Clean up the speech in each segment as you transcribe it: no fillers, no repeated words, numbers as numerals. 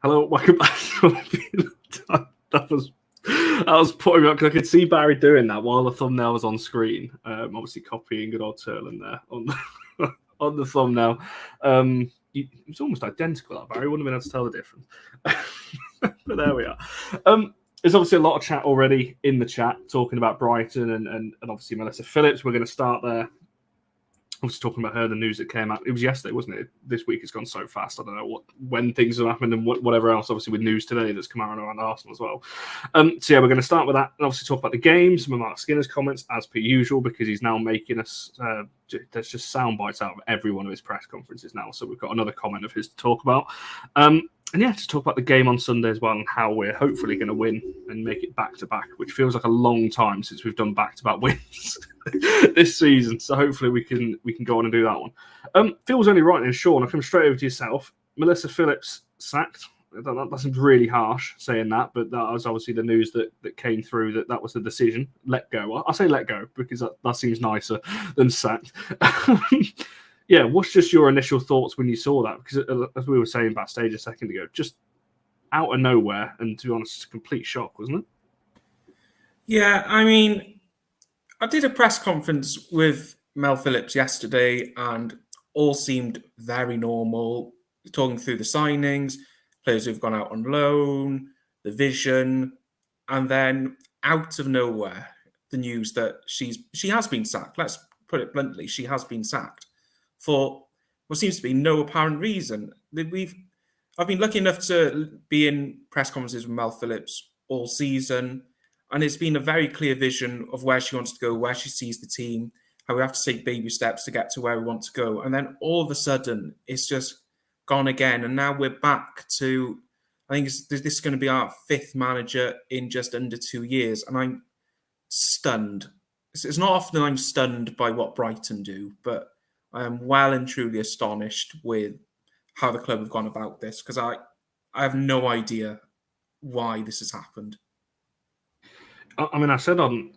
Hello, welcome back. That was putting me up because I could see Barry doing that while the thumbnail was on screen. Obviously copying good old Turlin there on the thumbnail. It's almost identical, that Barry. Wouldn't have been able to tell the difference. But there we are. There's obviously a lot of chat already in the chat talking about Brighton and obviously Melissa Phillips. We're going to start there. Obviously talking about her, the news that came out. It was yesterday, wasn't it? This week has gone so fast. I don't know when things have happened and whatever else. Obviously with news today that's come out around Arsenal as well. So yeah, we're going to start with that and obviously talk about the game. Some of Mark Skinner's comments as per usual because he's now making us. There's just sound bites out of every one of his press conferences now. So we've got another comment of his to talk about. And yeah, to talk about the game on Sunday as well and how we're hopefully going to win and make it back-to-back, which feels like a long time since we've done back-to-back wins this season. So hopefully we can go on and do that one. Phil's only right, and Sean, I'll come straight over to yourself. Melissa Phillips sacked. That seems really harsh saying that, but that was obviously the news that came through that was the decision. Let go. I say let go because that seems nicer than sacked. Yeah, what's just your initial thoughts when you saw that? Because as we were saying backstage a second ago, just out of nowhere, and to be honest, it's a complete shock, wasn't it? Yeah, I mean, I did a press conference with Mel Phillips yesterday, and all seemed very normal. Talking through the signings, players who've gone out on loan, the vision, and then out of nowhere, the news that she has been sacked. Let's put it bluntly, she has been sacked for what seems to be no apparent reason. I've been lucky enough to be in press conferences with Mel Phillips all season, and it's been a very clear vision of where she wants to go, where she sees the team, how we have to take baby steps to get to where we want to go. And then all of a sudden, it's just gone again. And now we're back to, I think this is going to be our fifth manager in just under 2 years. And I'm stunned. It's not often I'm stunned by what Brighton do, but I am well and truly astonished with how the club have gone about this, because I have no idea why this has happened. I mean, I said on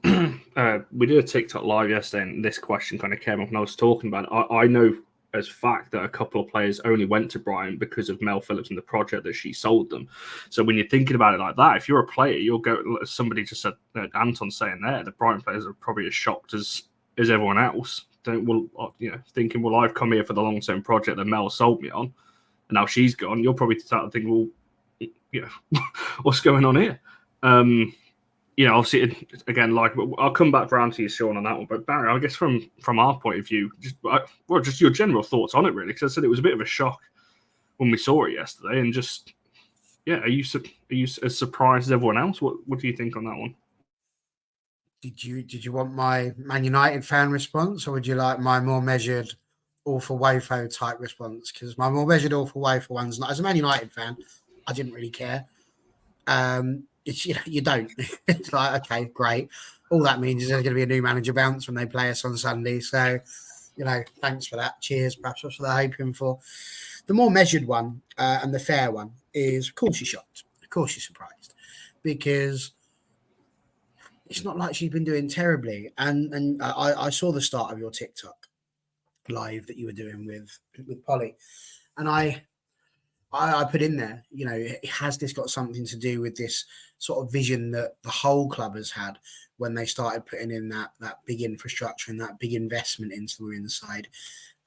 we did a TikTok live yesterday, and this question kind of came up, and I was talking about it. I know as fact that a couple of players only went to Brighton because of Mel Phillips and the project that she sold them. So when you're thinking about it like that, if you're a player, you'll go. Somebody just said, Anton saying there, the Brighton players are probably as shocked as everyone else. Thinking, well, I've come here for the long-term project that Mel sold me on, and now she's gone. You'll probably start thinking, well, what's going on here? Obviously, again, I'll come back around to you, Sean, on that one. But Barry, I guess from our point of view, just your general thoughts on it, really, because I said it was a bit of a shock when we saw it yesterday, and just are you as surprised as everyone else? What do you think on that one? Did you want my Man United fan response, or would you like my more measured all for Wayfo type response? Because my more measured all for Wayfo one's not. As a Man United fan, I didn't really care. It's you don't. It's like, okay, great. All that means is there's going to be a new manager bounce when they play us on Sunday. So, thanks for that. Cheers. Perhaps that's what they're hoping for. The more measured one and the fair one is, of course, you're shocked. Of course, you're surprised, because it's not like she's been doing terribly. And I saw the start of your TikTok live that you were doing with Polly, and I put in there, has this got something to do with this sort of vision that the whole club has had when they started putting in that big infrastructure and that big investment into the women's side?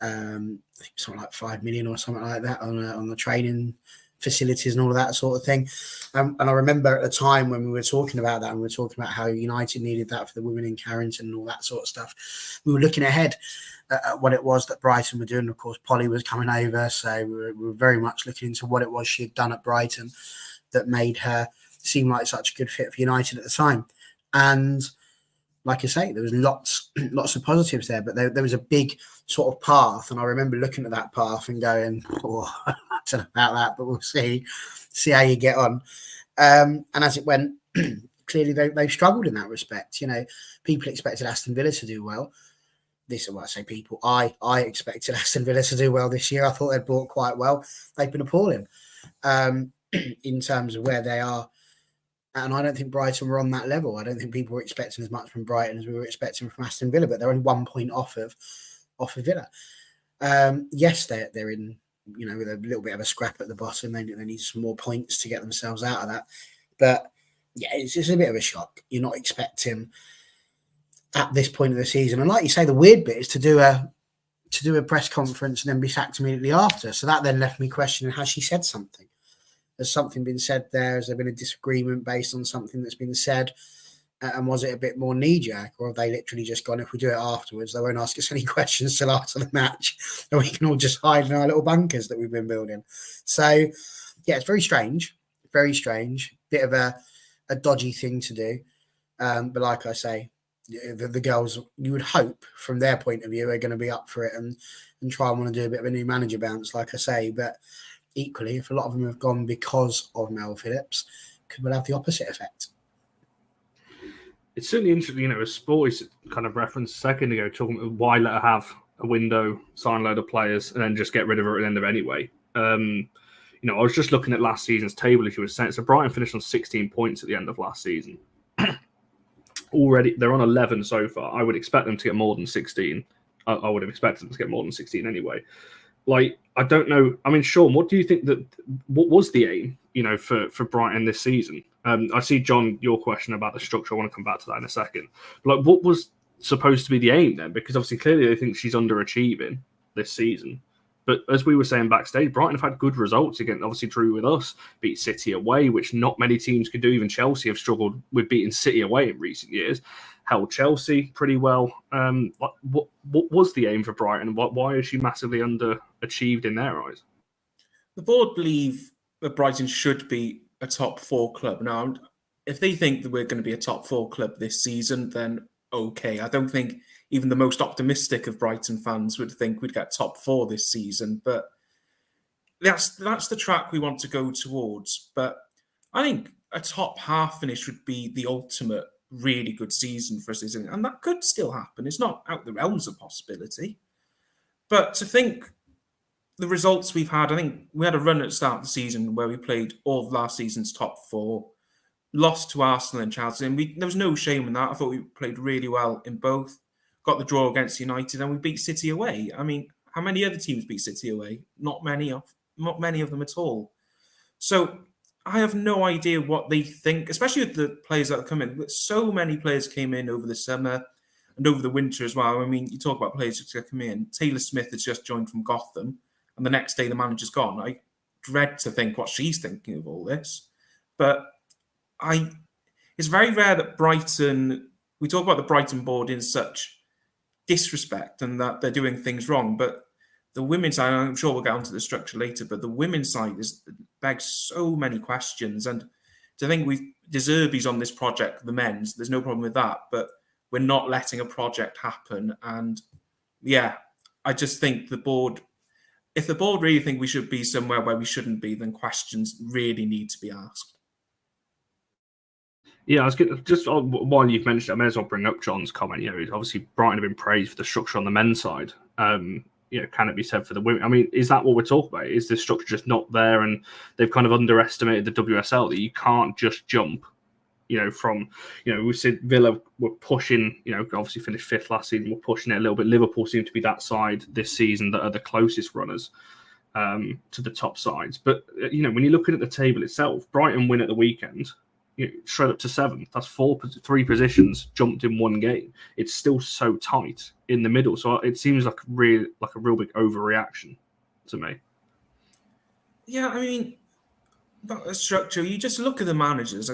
I think something like 5 million or something like that on the training facilities and all of that sort of thing. And I remember at the time when we were talking about that, and we were talking about how United needed that for the women in Carrington and all that sort of stuff, we were looking ahead at what it was that Brighton were doing. Of course, Polly was coming over, so we were very much looking into what it was she had done at Brighton that made her seem like such a good fit for United at the time. And like I say, there was lots of positives there, but there was a big sort of path. And I remember looking at that path and going, I don't know about that, but we'll see how you get on. And as it went, clearly they've struggled in that respect. People expected Aston Villa to do well. This is what I say, people. I expected Aston Villa to do well this year. I thought they'd bought quite well. They've been appalling in terms of where they are. And I don't think Brighton were on that level. I don't think people were expecting as much from Brighton as we were expecting from Aston Villa, but they're only 1 point off of Villa. Yes, they're in with a little bit of a scrap at the bottom. They need some more points to get themselves out of that. But yeah, it's just a bit of a shock. You're not expecting at this point of the season. And like you say, the weird bit is to do a press conference and then be sacked immediately after. So that then left me questioning, has she said something? Has something been said there? Has there been a disagreement based on something that's been said? And was it a bit more knee-jerk? Or have they literally just gone, if we do it afterwards, they won't ask us any questions till after the match, and we can all just hide in our little bunkers that we've been building? So, yeah, it's very strange. Very strange. Bit of a dodgy thing to do. But like I say, the girls, you would hope from their point of view, are going to be up for it and try and want to do a bit of a new manager bounce, like I say. But equally, if a lot of them have gone because of Mel Phillips, could well have the opposite effect. It's certainly interesting, as Sports kind of referenced a second ago, talking about why let her have a window, sign a load of players, and then just get rid of her at the end of it anyway. I was just looking at last season's table, as you were saying. So Brighton finished on 16 points at the end of last season. Already, they're on 11 so far. I would expect them to get more than 16. I would have expected them to get more than 16 anyway. I don't know. I mean, Sean, what do you think what was the aim, for Brighton this season? I see, John, your question about the structure. I want to come back to that in a second. But what was supposed to be the aim then? Because obviously, clearly, they think she's underachieving this season. But as we were saying backstage, Brighton have had good results again. Obviously, drew with us, beat City away, which not many teams could do. Even Chelsea have struggled with beating City away in recent years. Held Chelsea pretty well. What was the aim for Brighton? Why is she massively underachieved in their eyes? The board believe that Brighton should be a top 4 club. Now, if they think that we're going to be a top 4 club this season, then okay. I don't think even the most optimistic of Brighton fans would think we'd get top 4 this season, but that's the track we want to go towards. But I think a top half finish would be the ultimate really good season for a season, and that could still happen. It's not out the realms of possibility. But to think the results we've had, I think we had a run at the start of the season where we played all of last season's top 4, lost to Arsenal and Chelsea, and there was no shame in that. I thought we played really well in both. Got the draw against United, and we beat City away. I mean, how many other teams beat City away? Not many of them at all. So I have no idea what they think, especially with the players that have come in. So many players came in over the summer and over the winter as well. I mean, you talk about players that come in. Taylor Smith has just joined from Gotham, and the next day the manager's gone. I dread to think what she's thinking of all this. But it's very rare that Brighton, we talk about the Brighton board in such disrespect and that they're doing things wrong. But the women's side, I'm sure we'll get onto the structure later, but the women's side begs so many questions. And to think De Zerbi's on this project, the men's, there's no problem with that. But we're not letting a project happen. And yeah, I just think the board, if the board really think we should be somewhere where we shouldn't be, then questions really need to be asked. Yeah, I was just while you've mentioned it, I may as well bring up John's comment. Obviously Brighton have been praised for the structure on the men's side. Can it be said for the women? I mean, is that what we're talking about? Is the structure just not there, and they've kind of underestimated the WSL, that you can't just jump? From we said Villa were pushing. Obviously finished 5th last season. We're pushing it a little bit. Liverpool seem to be that side this season that are the closest runners to the top sides. But when you're looking at the table itself, Brighton win at the weekend. Shred up to 7th. That's 3 positions jumped in one game. It's still so tight in the middle. So it seems like a real big overreaction to me. Yeah, I mean, about the structure, you just look at the managers.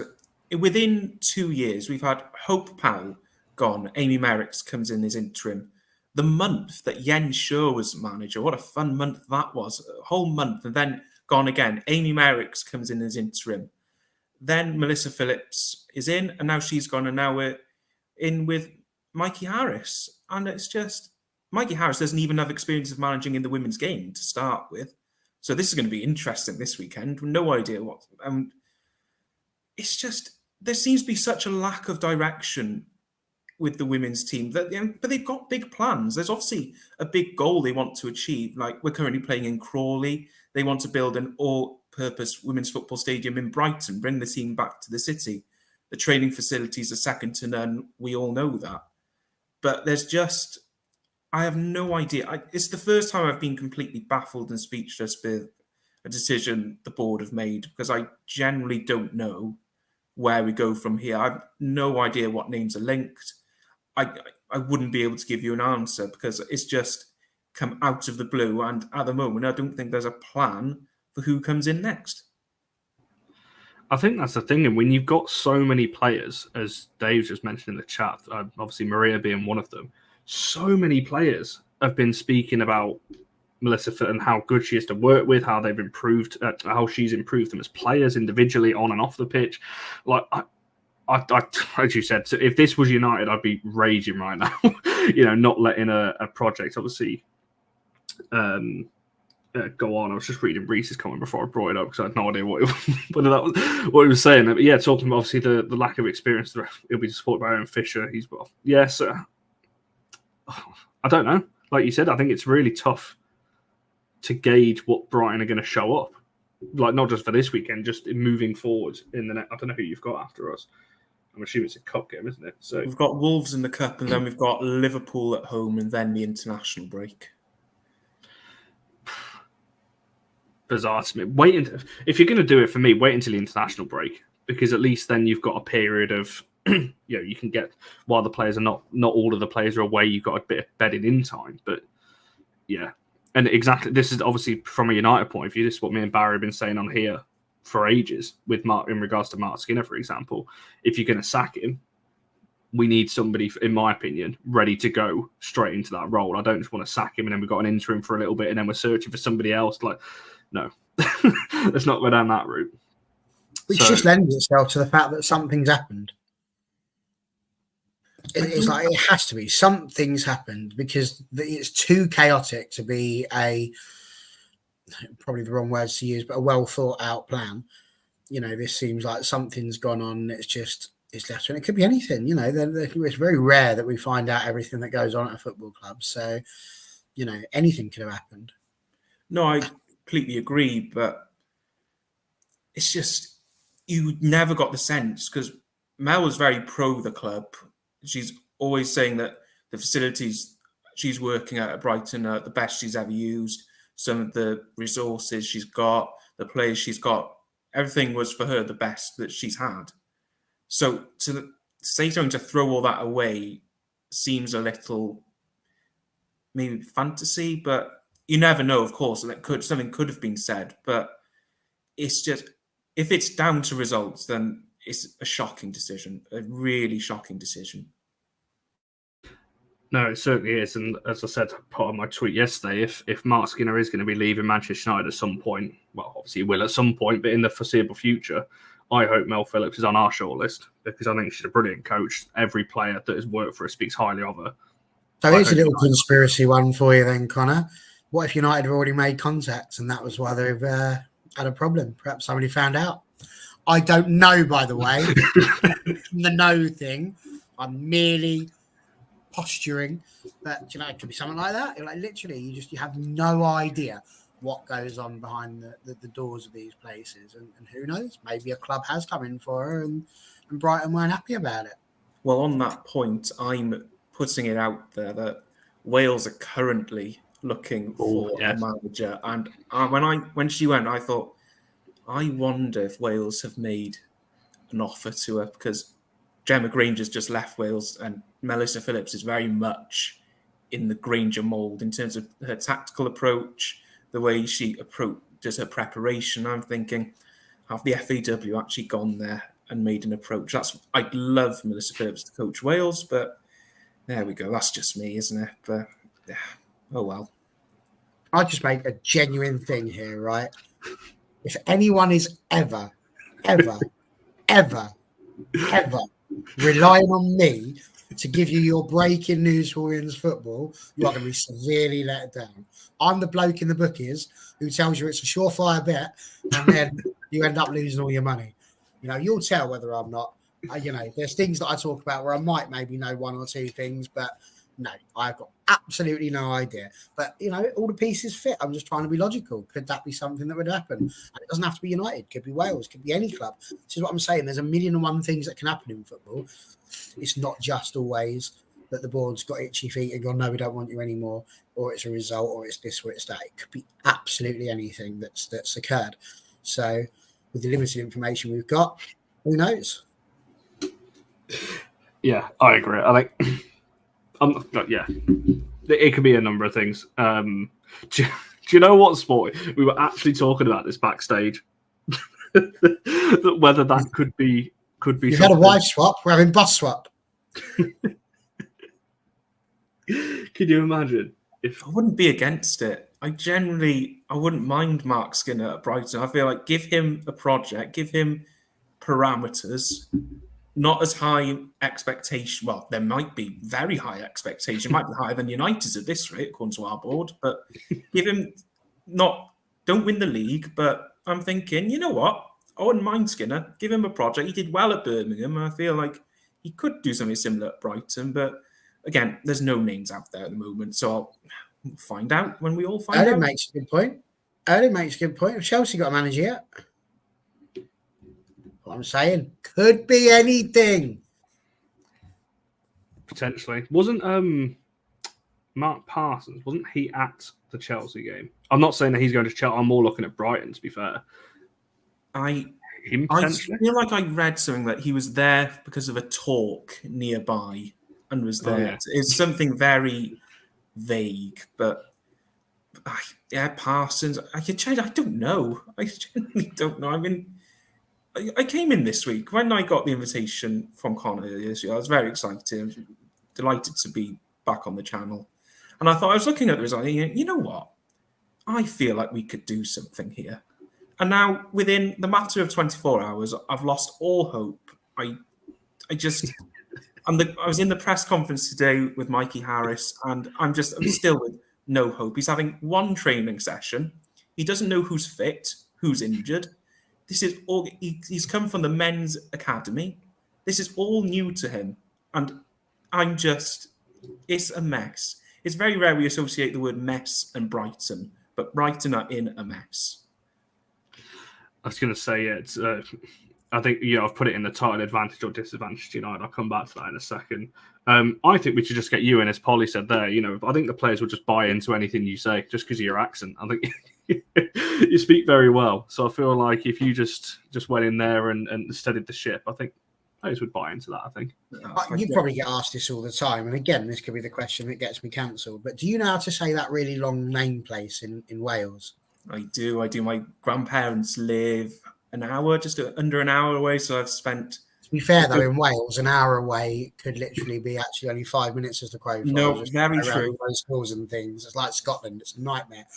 Within 2 years, we've had Hope Powell gone. Amy Merricks comes in as interim. The month that Jens Shaw was manager, what a fun month that was. A whole month, and then gone again. Amy Merricks comes in as interim. Then Melissa Phillips is in, and now she's gone, and now we're in with Mikey Harris. And it's just, Mikey Harris doesn't even have experience of managing in the women's game to start with. So this is going to be interesting this weekend. No idea what. It's just, there seems to be such a lack of direction with the women's team, but they've got big plans. There's obviously a big goal they want to achieve. Like, we're currently playing in Crawley. They want to build an all-purpose women's football stadium in Brighton, bring the team back to the city. The training facilities are second to none. We all know that. But there's just I have no idea. It's the first time I've been completely baffled and speechless with a decision the board have made, because I generally don't know where we go from here. I've no idea what names are linked. I wouldn't be able to give you an answer because it's just come out of the blue. And at the moment, I don't think there's a plan for who comes in next. I think that's the thing. And when you've got so many players, as Dave just mentioned in the chat, obviously Maria being one of them, so many players have been speaking about Melissa and how good she is to work with, how they've improved, how she's improved them as players individually on and off the pitch. Like, I as you said, so if this was United, I'd be raging right now. Not letting a project obviously go on. I was just reading Reese's comment before I brought it up because I had no idea what he was saying. But yeah, talking about obviously the lack of experience. He'll be supported by Aaron Fisher. Yes. I don't know. Like you said, I think it's really tough to gauge what Brighton are going to show up. Like, not just for this weekend, just moving forward in the next. I don't know who you've got after us. I'm assuming it's a cup game, isn't it? So we've got Wolves in the cup, and then we've got Liverpool at home, and then the international break. Bizarre to me. If you're going to do it for me, wait until the international break, because at least then you've got a period of you can get, while the players are not all of the players are away, you've got a bit of bedding in time. But yeah, and exactly, this is obviously from a United point of view. This is what me and Barry have been saying on here for ages with Mark in regards to Mark Skinner, for example. If you're going to sack him, we need somebody, in my opinion, ready to go straight into that role. I don't just want to sack him and then we've got an interim for a little bit and then we're searching for somebody else. Like, no, let's not go down that route. Which just lends itself to the fact that something's happened. It's like it has to be. Something's happened because it's too chaotic to be probably the wrong words to use, but a well thought out plan. This seems like something's gone on. It's left, and it could be anything. It's very rare that we find out everything that goes on at a football club. So, anything could have happened. No, I completely agree, but it's just you never got the sense, because Mel was very pro the club. She's always saying that the facilities she's working at Brighton are the best she's ever used. Some of the resources she's got, the players she's got, everything was for her the best that she's had. So to say something to throw all that away seems a little maybe fantasy, but you never know, of course, that something could have been said. But it's just, if it's down to results, then it's a shocking decision, a really shocking decision. No, it certainly is. And as I said, part of my tweet yesterday, if Mark Skinner is going to be leaving Manchester United at some point, well, obviously he will at some point, but in the foreseeable future, I hope Mel Phillips is on our shortlist, because I think she's a brilliant coach. Every player that has worked for her speaks highly of her. So here's a little conspiracy one for you then, Connor. What if United have already made contacts and that was why they've had a problem? Perhaps somebody found out. I don't know, by the way. The no thing. I'm merely posturing, but it could be something like that. Literally, you have no idea what goes on behind the doors of these places, and who knows? Maybe a club has come in for her, and Brighton weren't happy about it. Well, on that point, I'm putting it out there that Wales are currently looking for a manager, and when she went, I thought, I wonder if Wales have made an offer to her, because Gemma Granger's just left Wales and Melissa Phillips is very much in the Granger mould in terms of her tactical approach, the way she does her preparation. I'm thinking, have the FAW actually gone there and made an approach? I'd love Melissa Phillips to coach Wales, but there we go. That's just me, isn't it? But yeah, oh well. I'll just make a genuine thing here, right? If anyone is ever relying on me to give you your breaking news for women's football, you are going to be severely let down. I'm the bloke in the bookies who tells you it's a surefire bet, and then you end up losing all your money. You'll tell whether I'm not. There's things that I talk about where I might maybe know one or two things, but no, I've got absolutely no idea. But, all the pieces fit. I'm just trying to be logical. Could that be something that would happen? And it doesn't have to be United. It could be Wales. It could be any club. This is what I'm saying. There's a million and one things that can happen in football. It's not just always that the board's got itchy feet and gone, no, we don't want you anymore, or it's a result, or it's this, or it's that. It could be absolutely anything that's occurred. So with the limited information we've got, who knows? Yeah, I agree. I think, yeah, it could be a number of things. Do you know what, Sport? We were actually talking about this backstage. Whether that could be You've something. had a wife swap, we're having bus swap. Can you imagine? If I wouldn't be against it. I wouldn't mind Mark Skinner at Brighton. I feel like give him a project, give him parameters, not as high expectation. Well, there might be very high expectation, might be higher than United's at this rate, according to our board. But give him don't win the league. But I'm thinking, you know what? I wouldn't mind Skinner. Give him a project. He did well at Birmingham, and I feel like he could do something similar at Brighton. But again, there's no names out there at the moment, so I'll find out when we all find Erling out. makes a good point. Erling makes a good point. Have Chelsea got a manager yet? What I'm saying, could be anything. potentially wasn't Mark Parsons, wasn't he at the Chelsea game? I'm not saying that he's going to Chelsea. I'm more looking at Brighton, to be fair. I potentially. feel like I read something that he was there because of a talk nearby and was there. Yeah. It's something very vague, but Parsons. I don't know. I genuinely don't know. I mean, I came in this week when I got the invitation from Connor this year. I was very excited, delighted to be back on the channel, and I thought I was looking at the result. You know what? I feel like we could do something here. And now, within the matter of 24 hours, I've lost all hope. I was in the press conference today with Mikey Harris, and I'm still with no hope. He's having one training session. He doesn't know who's fit, who's injured. This is all. He's come from the men's academy. This is all new to him, and it's a mess. It's very rare we associate the word mess and Brighton, but Brighton are in a mess. I was going to say, yeah, it's. I think I've put it in the title: advantage or disadvantage to United. I'll come back to that in a second. I think we should just get you in, as Polly said there. I think the players will just buy into anything you say just because of your accent. I think you speak very well, so I feel like if you just went in there and studied the ship, I think players would buy into that. I think You probably get asked this all the time, and again, this could be the question that gets me cancelled. But do you know how to say that really long name place in Wales? I do. My grandparents live just under an hour away, so I've spent. To be fair, though, in Wales, an hour away could literally be actually only 5 minutes as the crow flies. No, very true. Those schools and things. It's like Scotland. It's a nightmare.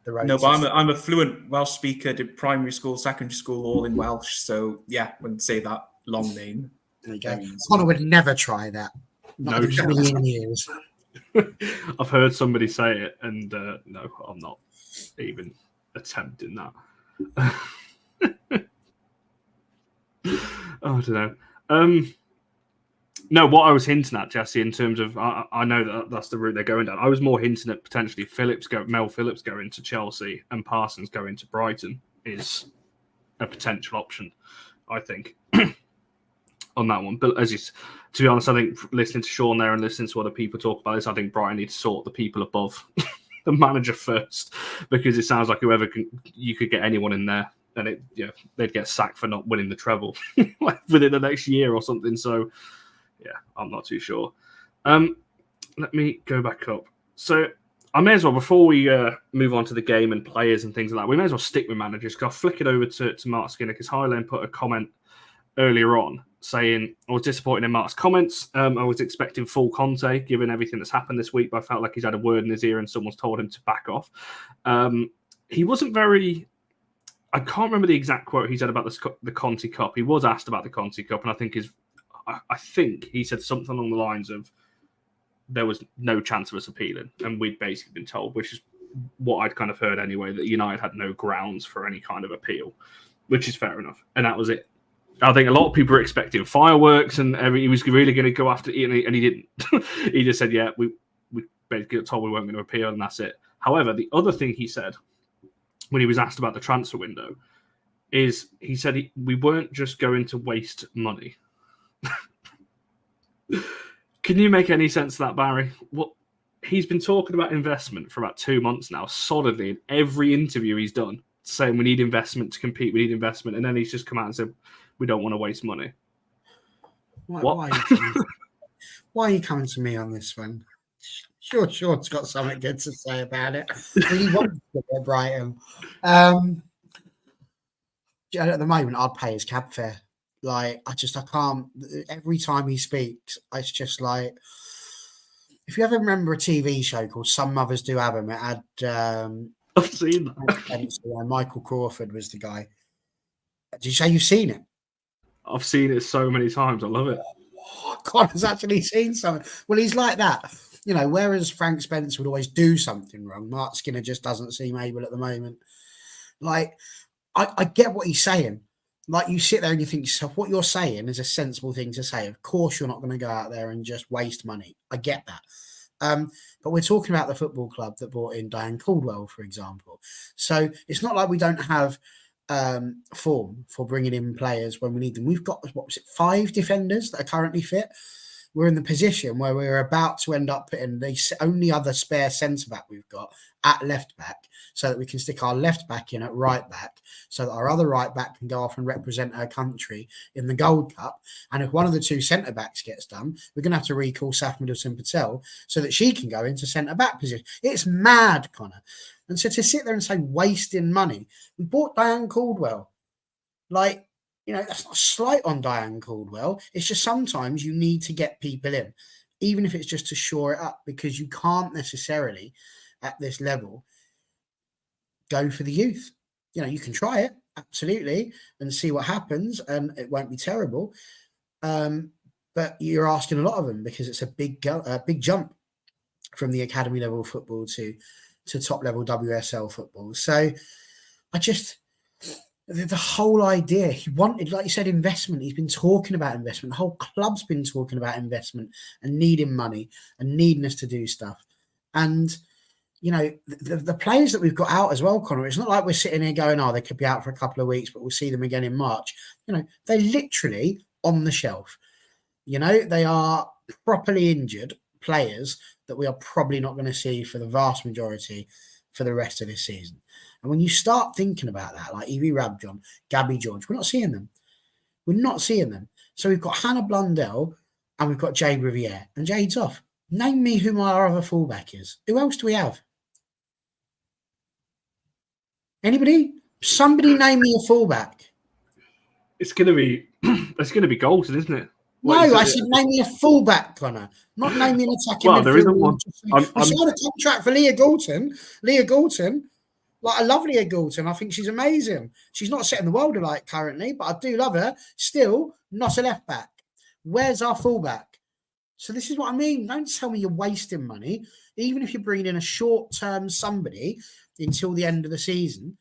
No, but I'm a fluent Welsh speaker. Did primary school, secondary school, all in Welsh. So yeah, I wouldn't say that long name. There you go. Connor would never try that. Not in a million years. I've heard somebody say it, and no, I'm not even attempting that. I don't know. No, what I was hinting at, Jesse, in terms of I know that's the route they're going down. I was more hinting at potentially Mel Phillips going to Chelsea and Parsons going to Brighton is a potential option, I think, on that one. But to be honest, I think listening to Sean there and listening to other people talk about this, I think Brighton need to sort the people above the manager first, because it sounds like you could get anyone in there, and they'd get sacked for not winning the treble within the next year or something. So, yeah, I'm not too sure. Let me go back up. So I may as well, before we move on to the game and players and things like that, we may as well stick with managers, because I'll flick it over to Mark Skinner, because Highland put a comment earlier on saying, I was disappointed in Mark's comments. I was expecting full Conte, given everything that's happened this week, but I felt like he's had a word in his ear and someone's told him to back off. He wasn't very... I can't remember the exact quote he said about the Conte Cup. He was asked about the Conte Cup, and I think he said something along the lines of there was no chance of us appealing, and we'd basically been told, which is what I'd kind of heard anyway, that United had no grounds for any kind of appeal, which is fair enough. And that was it. I think a lot of people were expecting fireworks, and he was really going to go after it, and he didn't. He just said, yeah, we basically got told we weren't going to appeal, and that's it. However, the other thing he said when he was asked about the transfer window is he said we weren't just going to waste money. Can you make any sense of that, Barry? What he's been talking about investment for about 2 months now, solidly in every interview he's done, saying we need investment to compete, we need investment, and then he's just come out and said we don't want to waste money. Why are you coming to me on this one? Sure, it's got something good to say about it. Really wants to get Brighton. At the moment, I'd pay his cab fare. Like, I can't. Every time he speaks, it's just like, if you ever remember a TV show called Some Mothers Do Have 'Em, it had I've seen that. Michael Crawford was the guy. Did you say you've seen it? I've seen it so many times. I love it. Connor's actually seen something. Well, he's like that. You know, whereas Frank Spencer would always do something wrong, Mark Skinner just doesn't seem able at the moment. Like, I get what he's saying. Like, you sit there and you think to yourself, what you're saying is a sensible thing to say. Of course, you're not going to go out there and just waste money. I get that. But we're talking about the football club that brought in Diane Caldwell, for example. So it's not like we don't have form for bringing in players when we need them. We've got, 5 defenders that are currently fit. We're in the position where we're about to end up putting the only other spare centre-back we've got at left-back, so that we can stick our left-back in at right-back, so that our other right-back can go off and represent our country in the Gold Cup. And if one of the 2 centre-backs gets done, we're going to have to recall Saf Middleton Patel so that she can go into centre-back position. It's mad, Connor. And so to sit there and say wasting money, we bought Diane Caldwell. Like, you know, that's not a slight on Diane Caldwell. It's just sometimes you need to get people in, even if it's just to shore it up, because you can't necessarily, at this level, go for the youth. You know, you can try it, absolutely, and see what happens, and it won't be terrible. But you're asking a lot of them, because it's a big jump from the academy level football to top level WSL football. So the whole idea, he wanted, like you said, investment. He's been talking about investment. The whole club's been talking about investment and needing money and needing us to do stuff. And, you know, the players that we've got out as well, Connor, it's not like we're sitting here going, oh, they could be out for a couple of weeks, but we'll see them again in March. You know, they're literally on the shelf. You know, they are properly injured players that we are probably not going to see for the vast majority for the rest of this season. And when you start thinking about that, like Evie Rabjohn, Gabby George, we're not seeing them. We're not seeing them. So we've got Hannah Blundell and we've got Jade Riviere. And Jade's off. Name me who our other fullback is. Who else do we have? Anybody? Somebody name me a fullback. It's gonna be Golden, isn't it? No, I said name me a fullback, Connor. Not name me an attacking midfielder. There isn't one. I'm signed a contract for Leah Galton. Leah Galton. Like, I love Leah Galton. I think she's amazing. She's not setting the world alight currently, but I do love her. Still, not a left back. Where's our fullback? So this is what I mean. Don't tell me you're wasting money. Even if you're bringing in a short-term somebody until the end of the season,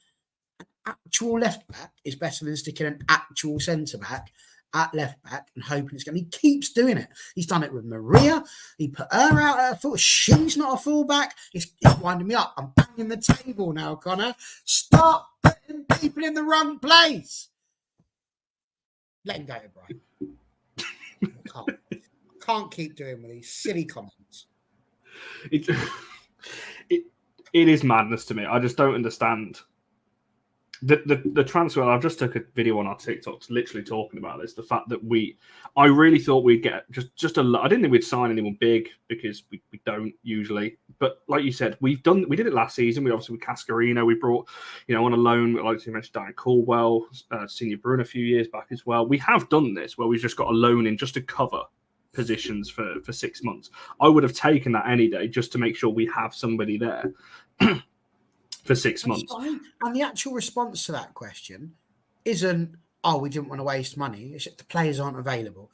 an actual left back is better than sticking an actual centre-back at left back and hoping it's going to. He keeps doing it. He's done it with Maria. He put her out at full. She's not a fullback. It's winding me up. I'm banging the table now, Connor. Stop putting people in the wrong place. Let him go to Brighton. Can't keep doing with these silly comments. It is madness to me. I just don't understand. The transfer, I just took a video on our TikToks literally talking about this. The fact that I really thought we'd get just a lot. I didn't think we'd sign anyone big because we don't usually. But like you said, we did it last season. We obviously with Cascarino, we brought, you know, on a loan, like you mentioned, Diane Caldwell, Senior Bruin a few years back as well. We have done this where we've just got a loan in just to cover positions for 6 months. I would have taken that any day just to make sure we have somebody there. For 6 months. And the actual response to that question isn't, oh, we didn't want to waste money. It's that the players aren't available.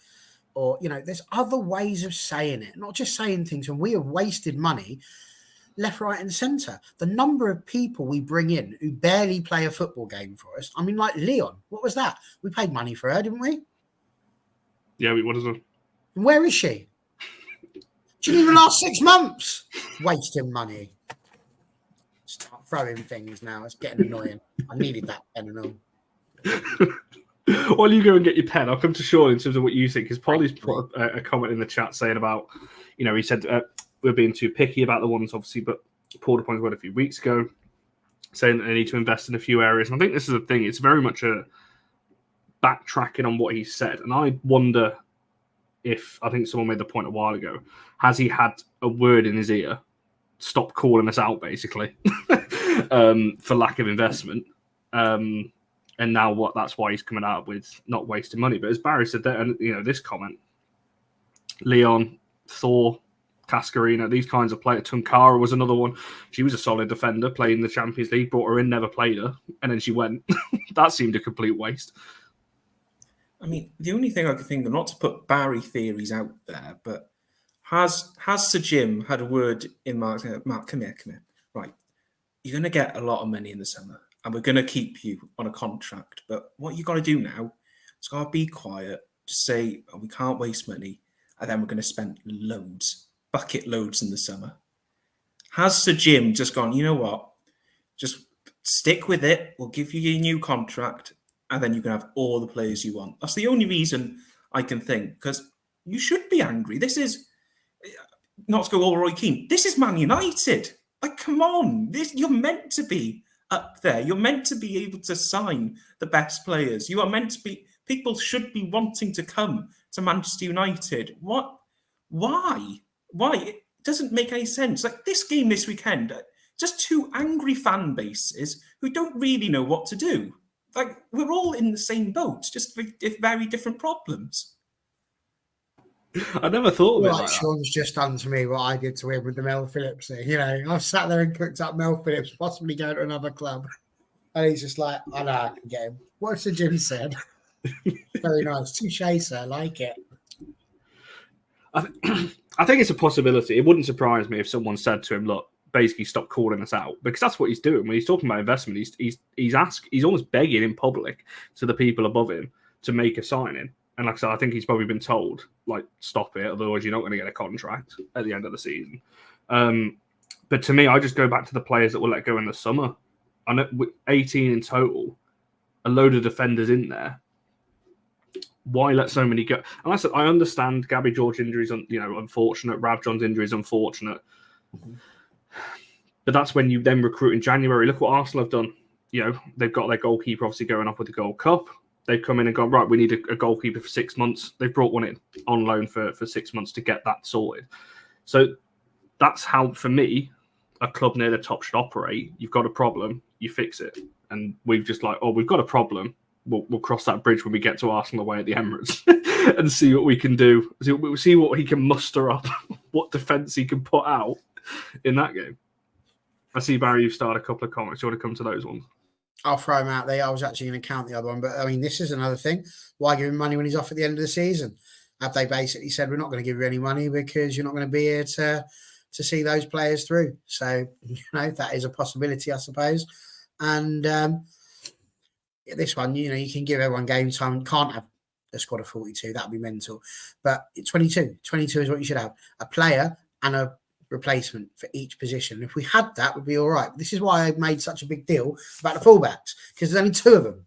Or, you know, there's other ways of saying it, not just saying things. And we have wasted money left, right, and centre. The number of people we bring in who barely play a football game for us. I mean, like Leon, what was that? We paid money for her, didn't we? Yeah, what is it? And where is she? She didn't even last 6 months. Wasting money. Start throwing things now. It's getting annoying. I needed that pen and all. While you go and get your pen, I'll come to Sean in terms of what you think. Because Polly's put a comment in the chat saying about, he said we're being too picky about the ones, obviously, but Paul pointed out a few weeks ago, saying that they need to invest in a few areas. And I think this is the thing. It's very much a backtracking on what he said. And I wonder if, I think someone made the point a while ago, has he had a word in his ear? Stop calling us out, basically, for lack of investment. And now that's why he's coming out with not wasting money. But as Barry said there, and this comment, Leon, Thor, Cascarina, these kinds of players. Tunkara was another one. She was a solid defender, playing the Champions League, brought her in, never played her, and then she went. That seemed a complete waste. I mean, the only thing I could think of, not to put Barry theories out there, but has Sir Jim had a word in Mark, come here. Right, you're going to get a lot of money in the summer, and we're going to keep you on a contract. But what you got to do now is got to be quiet, just say, we can't waste money, and then we're going to spend bucket loads in the summer. Has Sir Jim just gone, you know what, just stick with it, we'll give you your new contract, and then you can have all the players you want. That's the only reason I can think, because you should be angry. This is, not to go all Roy Keane, this is Man United. Like, come on, you're meant to be up there. You're meant to be able to sign the best players. You are meant to be, people should be wanting to come to Manchester United. What? Why? It doesn't make any sense. Like, this game this weekend, just two angry fan bases who don't really know what to do. Like, we're all in the same boat, just with very different problems. I never thought of it like that. Sean's just done to me what I did to him with the Mel Phillips thing. I've sat there and cooked up Mel Phillips, possibly going to another club. And he's just like, I know I can get him. What's the Jim said? Very nice. Touché, sir. Like it. I think it's a possibility. It wouldn't surprise me if someone said to him, look, basically stop calling us out, because that's what he's doing. When he's talking about investment, he's almost begging in public to the people above him to make a signing. And like I said, I think he's probably been told, like, stop it, otherwise you're not going to get a contract at the end of the season. But to me, I just go back to the players that were let go in the summer. I know 18 in total, a load of defenders in there. Why let so many go? And I said, I understand Gabby George injuries, unfortunate. Rav John's injuries, unfortunate. Mm-hmm. But that's when you then recruit in January. Look what Arsenal have done. They've got their goalkeeper obviously going off with the Gold Cup. They've come in and gone, right, we need a goalkeeper for 6 months. They've brought one in on loan for 6 months to get that sorted. So that's how, for me, a club near the top should operate. You've got a problem, you fix it. And we've just we've got a problem. We'll cross that bridge when we get to Arsenal away at the Emirates and see what we can do. We'll see what he can muster up, what defence he can put out in that game. I see, Barry, you've started a couple of comments. Do you want to come to those ones? I'll throw him out there. I was actually going to count the other one, but I mean, this is another thing. Why give him money when he's off at the end of the season? Have they basically said, we're not going to give you any money because you're not going to be here to see those players through? So, that is a possibility, I suppose. And this one, you can give everyone game time. Can't have a squad of 42. That'd be mental. But 22 is what you should have. A player and a replacement for each position. If we had that, we'd be all right. This is why I made such a big deal about the fullbacks, because there's only 2 of them.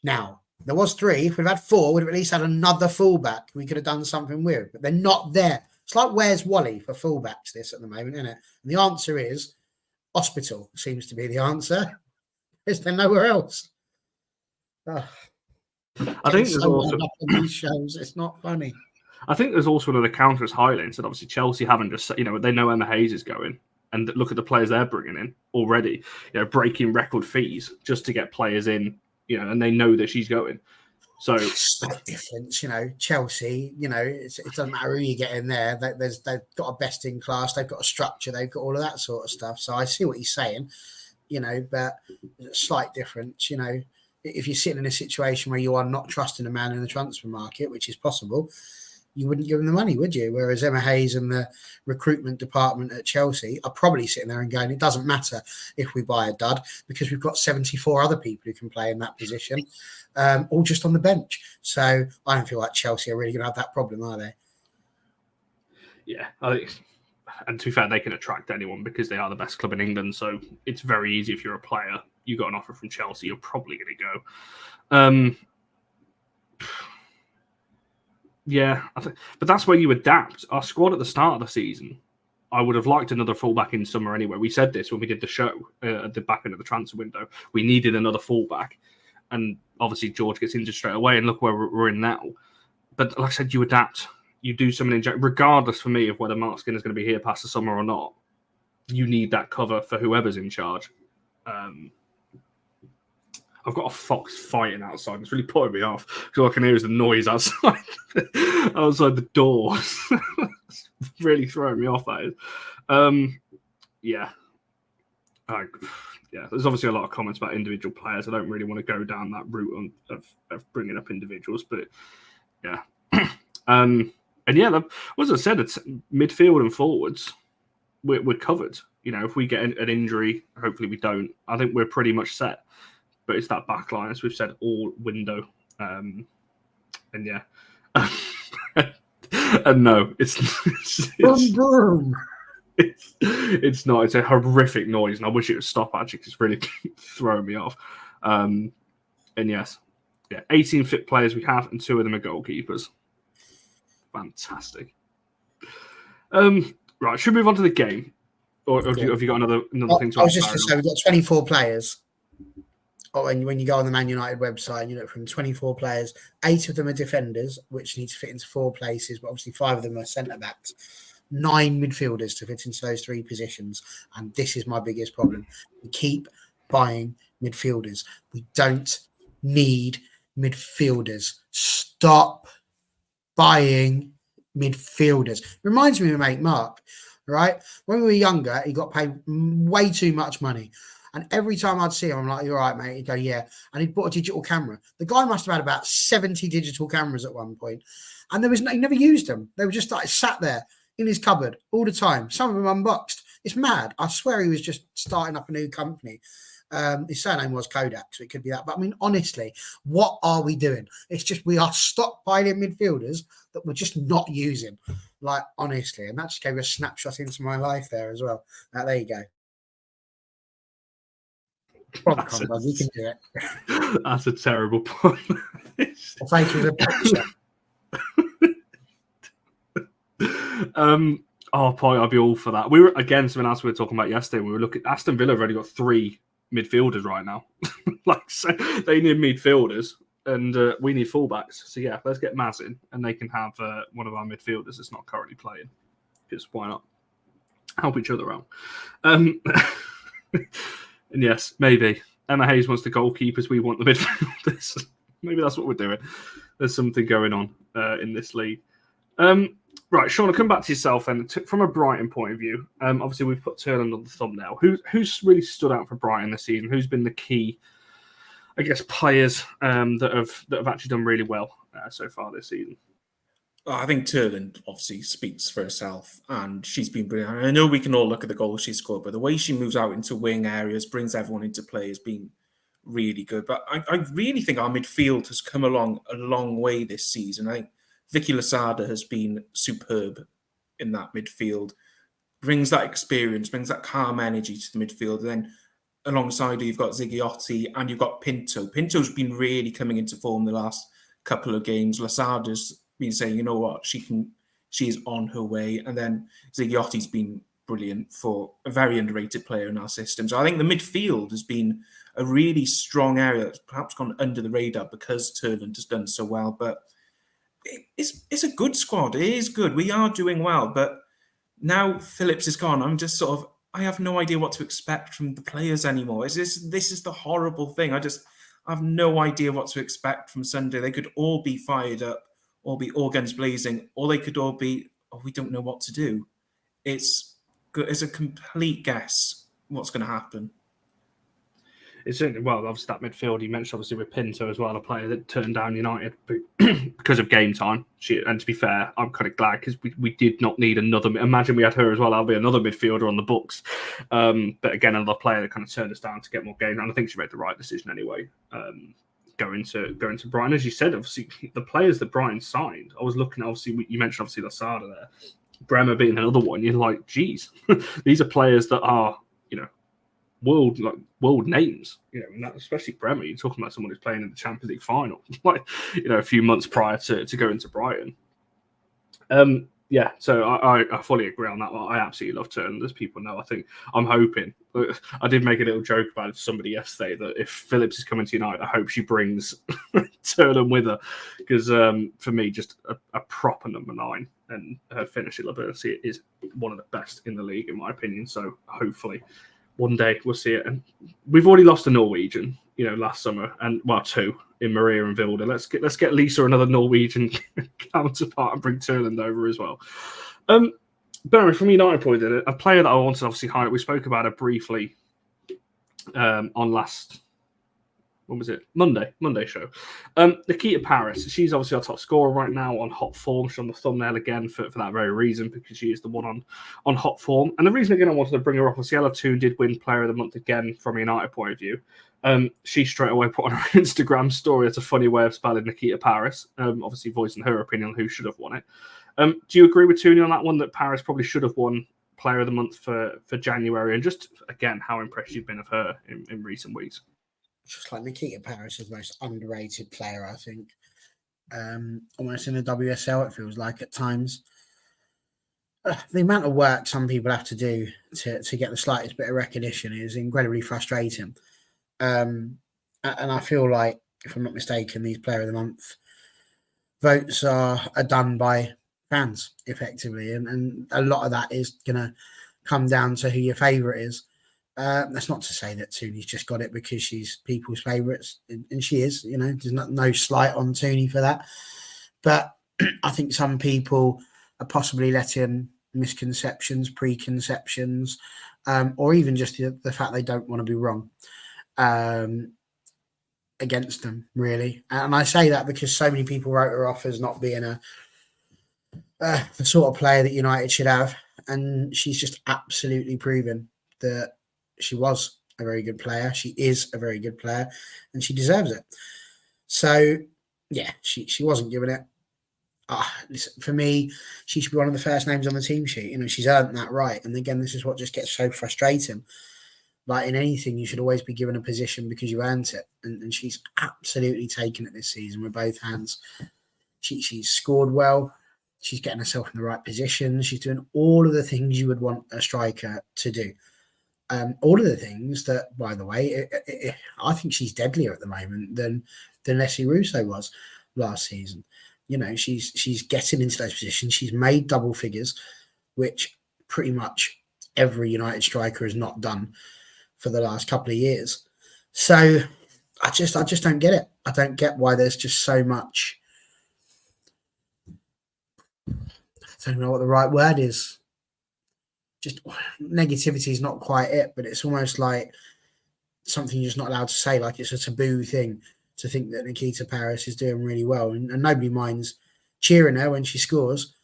Now, there was 3. If we'd had 4, we'd have at least had another fullback we could have done something with, but they're not there. It's like, where's Wally for fullbacks this at the moment, isn't it? And the answer is hospital seems to be the answer. Is there nowhere else? Oh, I think there's also these shows. It's not funny. I think there's also another counter as highlights that obviously Chelsea haven't just, they know Emma Hayes is going, and look at the players they're bringing in already, breaking record fees just to get players in, and they know that she's going. So it's no difference, Chelsea, it doesn't matter who you get in there. They've got a best in class, they've got a structure, they've got all of that sort of stuff. So I see what he's saying, but slight difference, if you're sitting in a situation where you are not trusting a man in the transfer market, which is possible, you wouldn't give them the money, would you? Whereas Emma Hayes and the recruitment department at Chelsea are probably sitting there and going, it doesn't matter if we buy a dud because we've got 74 other people who can play in that position, all just on the bench. So I don't feel like Chelsea are really going to have that problem, are they? Yeah, I think And to be fair, they can attract anyone because they are the best club in England. So it's very easy if you're a player. You got an offer from Chelsea, you're probably going to go. Yeah, but that's where you adapt. Our squad at the start of the season, I would have liked another fullback in summer anyway. We said this when we did the show at the back end of the transfer window. We needed another fullback. And obviously George gets injured straight away, and look where we're in now. But like I said, you adapt. You do something regardless for me of whether Mark Skinner's going to be here past the summer or not. You need that cover for whoever's in charge. I've got a fox fighting outside. It's really putting me off because all I can hear is the noise outside the door. It's really throwing me off, that is. Yeah. There's obviously a lot of comments about individual players. I don't really want to go down that route of bringing up individuals, but yeah. And yeah, as I said, it's midfield and forwards. We're covered. You know, if we get an injury, hopefully we don't. I think we're pretty much set. But it's that back line, as we've said, all window. And yeah. And no, it's not. It's a horrific noise, and I wish it would stop, actually, because it's really throwing me off. And yes, 18 fit players we have, and 2 of them are goalkeepers. Fantastic. Right, should we move on to the game? Or have you got another thing to add? I was just going to say, we've got 24 players. When you go on the Man United website and you look from 24 players, 8 of them are defenders, which need to fit into 4 places, but obviously 5 of them are centre-backs. 9 midfielders to fit into those 3 positions. And this is my biggest problem. We keep buying midfielders. We don't need midfielders. Stop buying midfielders. Reminds me of my mate Mark, right? When we were younger, he got paid way too much money. And every time I'd see him, I'm like, "You're right, mate." He'd go, "Yeah." And he'd bought a digital camera. The guy must have had about 70 digital cameras at one point. And he never used them. They were just like sat there in his cupboard all the time. Some of them unboxed. It's mad. I swear he was just starting up a new company. His surname was Kodak, so it could be that. But I mean, honestly, what are we doing? It's just we are stockpiling midfielders that we're just not using. Like, honestly. And that just gave a snapshot into my life there as well. There you go. We can do it. That's a terrible point. Thank you for the point, I'd be all for that. We were again something else we were talking about yesterday. We were looking. Aston Villa have already got 3 midfielders right now. So they need midfielders, and we need fullbacks. So yeah, let's get Maz in, and they can have one of our midfielders that's not currently playing. Because why not? Help each other out. And yes, maybe Emma Hayes wants the goalkeepers. We want the midfielders. Maybe that's what we're doing. There's something going on in this league. Right, Sean, I'll come back to yourself. And from a Brighton point of view, obviously we've put Turland on the thumbnail. Who's really stood out for Brighton this season? Who's been the key, I guess, players that have actually done really well so far this season? I think Turland obviously speaks for herself, and she's been brilliant. I know we can all look at the goals she scored, but the way she moves out into wing areas, brings everyone into play, has been really good. But I really think our midfield has come along a long way this season. I think Vicky Losada has been superb in that midfield, brings that experience, brings that calm energy to the midfield. And then alongside her, you've got Ziggiotti and you've got Pinto. Pinto's been really coming into form the last couple of games. Losada's been saying, you know what, she is on her way. And then Ziggiotti's been brilliant, for a very underrated player in our system. So I think the midfield has been a really strong area that's perhaps gone under the radar because Turland has done so well. But it's a good squad. It is good. We are doing well. But now Phillips is gone, I'm just sort of, I have no idea what to expect from the players anymore. This is the horrible thing. I have no idea what to expect from Sunday. They could all be fired up, or be all guns blazing, or they could all be, we don't know what to do. It's a complete guess what's going to happen. It's certainly, well, obviously that midfield you mentioned, obviously with Pinto as well, a player that turned down United because of game time. And to be fair, I'm kind of glad because we did not need another. Imagine we had her as well. I'll be another midfielder on the books. But again, another player that kind of turned us down to get more game. And I think she made the right decision anyway. Going to Brighton, as you said, obviously the players that Brighton signed. I was looking, obviously you mentioned obviously Losada there. Bremer being another one, you're like, geez, these are players that are, world names, and that, especially Bremer. You're talking about someone who's playing in the Champions League final, a few months prior to going to Brighton. Yeah, so I fully agree on that one. I absolutely love Turner. As people know, I'm hoping. I did make a little joke about it to somebody yesterday that if Phillips is coming to United, I hope she brings Turner with her, because for me, just a proper number 9, and her finishing ability is one of the best in the league, in my opinion. So hopefully one day we'll see it. And we've already lost a Norwegian, last summer, and 2 in Maria and Vilda. Let's get Lisa another Norwegian counterpart and bring Turland over as well. Barry, from United point, a player that I wanted to obviously highlight. We spoke about it briefly on last. When was it? Monday show. Nikita Paris. She's obviously our top scorer right now on hot form. She's on the thumbnail again for that very reason, because she is the one on hot form. And the reason again I wanted to bring her up was Ella Toon did win Player of the Month again from a United point of view. She straight away put on her Instagram story. It's a funny way of spelling Nikita Paris. Obviously voicing her opinion on who should have won it. Do you agree with Tooney on that one, that Paris probably should have won Player of the Month for January? And just again, how impressed you've been of her in recent weeks? Just like Nikita Paris is the most underrated player, I think. Almost in the WSL, it feels like at times. The amount of work some people have to do to get the slightest bit of recognition is incredibly frustrating. And I feel like, if I'm not mistaken, these Player of the Month votes are done by fans, effectively. And a lot of that is going to come down to who your favourite is. That's not to say that Tooney's just got it because she's people's favourites, and she is. There's no slight on Tooney for that. But I think some people are possibly letting misconceptions, preconceptions, or even just the fact they don't want to be wrong against them, really. And I say that because so many people wrote her off as not being the sort of player that United should have, and she's just absolutely proven that she was a very good player. She is a very good player, and she deserves it. So, yeah, she wasn't given it. Listen, for me, she should be one of the first names on the team sheet. She's earned that right. And again, this is what just gets so frustrating. Like in anything, you should always be given a position because you earned it. And she's absolutely taken it this season with both hands. She's scored well. She's getting herself in the right position. She's doing all of the things you would want a striker to do. All of the things that, by the way, I think she's deadlier at the moment than Leslie Russo was last season. She's getting into those positions. She's made double figures, which pretty much every United striker has not done for the last couple of years. So I just don't get it. I don't get why there's just so much. I don't know what the right word is. Just negativity is not quite it, but it's almost like something you're just not allowed to say. Like it's a taboo thing to think that Nikita Paris is doing really well, and nobody minds cheering her when she scores.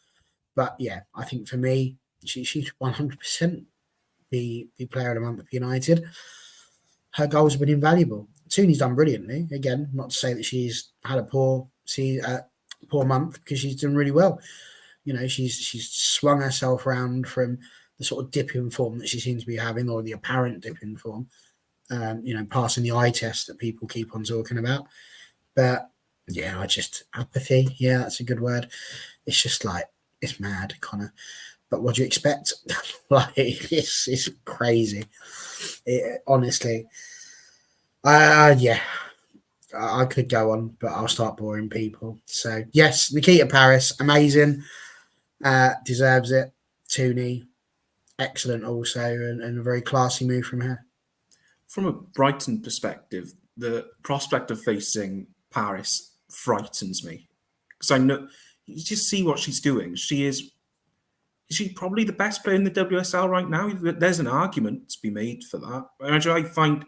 But yeah, I think for me, she should 100% be Player of the Month for United. Her goals have been invaluable. Tooney's done brilliantly. Again, not to say that she's had a poor month, because she's done really well. She's swung herself around from the sort of dip in form that she seems to be having, or the apparent dip in form, passing the eye test that people keep on talking about. But yeah, apathy. Yeah, that's a good word. It's just like, it's mad, Connor. But what do you expect? Like, it's crazy. Honestly. Yeah. I could go on, but I'll start boring people. So yes, Nikita Paris, amazing. Deserves it. Tooney, excellent also, and a very classy move from her. From a Brighton perspective, the prospect of facing Paris frightens me, because I know, you just see what she's doing. She's probably the best player in the WSL right now. There's an argument to be made for that. I find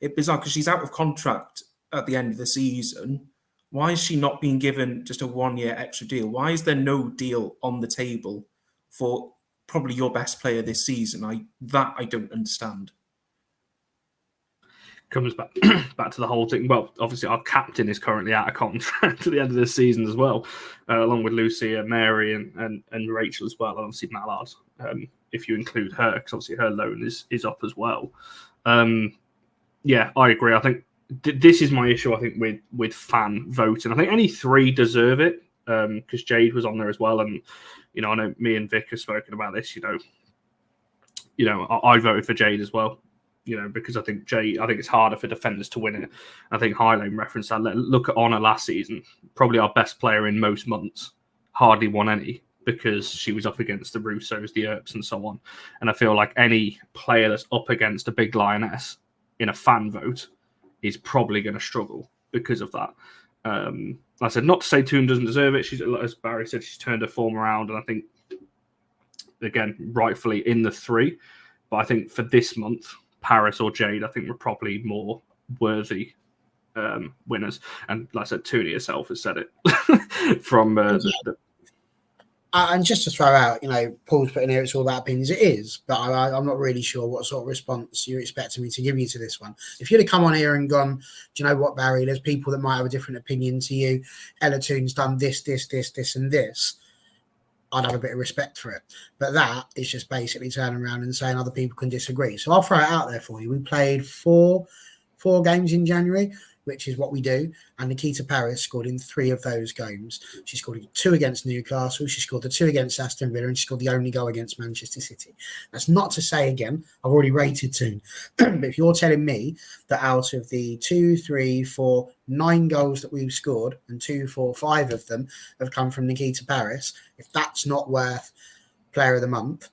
it bizarre because she's out of contract at the end of the season. Why is she not being given just a 1-year extra deal? Why is there no deal on the table for probably your best player this season? I don't understand. comes back back to the whole thing. Well, obviously our captain is currently out of contract at the end of this season as well, along with Lucia, Mary, and Rachel as well, and obviously Mallard, if you include her, because obviously her loan is up as well. Yeah, I agree. I think this is my issue. I think with fan voting, I think any three deserve it, because Jade was on there as well, and I know me and Vic have spoken about this. I voted for Jade as well. Because I think it's harder for defenders to win it. I think Highlane referenced that. Look at Honor last season, probably our best player in most months, hardly won any because she was up against the Russos, the Earps, and so on. And I feel like any player that's up against a big lioness in a fan vote is probably going to struggle because of that. Like I said, not to say Toon doesn't deserve it. She's, as Barry said, she's turned her form around, and I think, again, rightfully in the three. But I think for this month, Paris or Jade, I think we're probably more worthy winners. And like I said, Toonie herself has said it from and just to throw out, Paul's putting here, it's all about opinions. It is, but I'm not really sure what sort of response you're expecting me to give you to this one. If you'd have come on here and gone, do you know what, Barry, there's people that might have a different opinion to you. Ella Toon's done this, and this. I'd have a bit of respect for it. But that is just basically turning around and saying other people can disagree. So I'll throw it out there for you. We played four games in January, which is what we do. And Nikita Paris scored in 3 of those games. She scored 2 against Newcastle. She scored the 2 against Aston Villa, and she scored the only goal against Manchester City. That's not to say, again, I've already rated Toon. But if you're telling me that out of the 2, 3, 4, 9 goals that we've scored, and 2, 4, 5 of them have come from Nikita Paris, if that's not worth Player of the Month,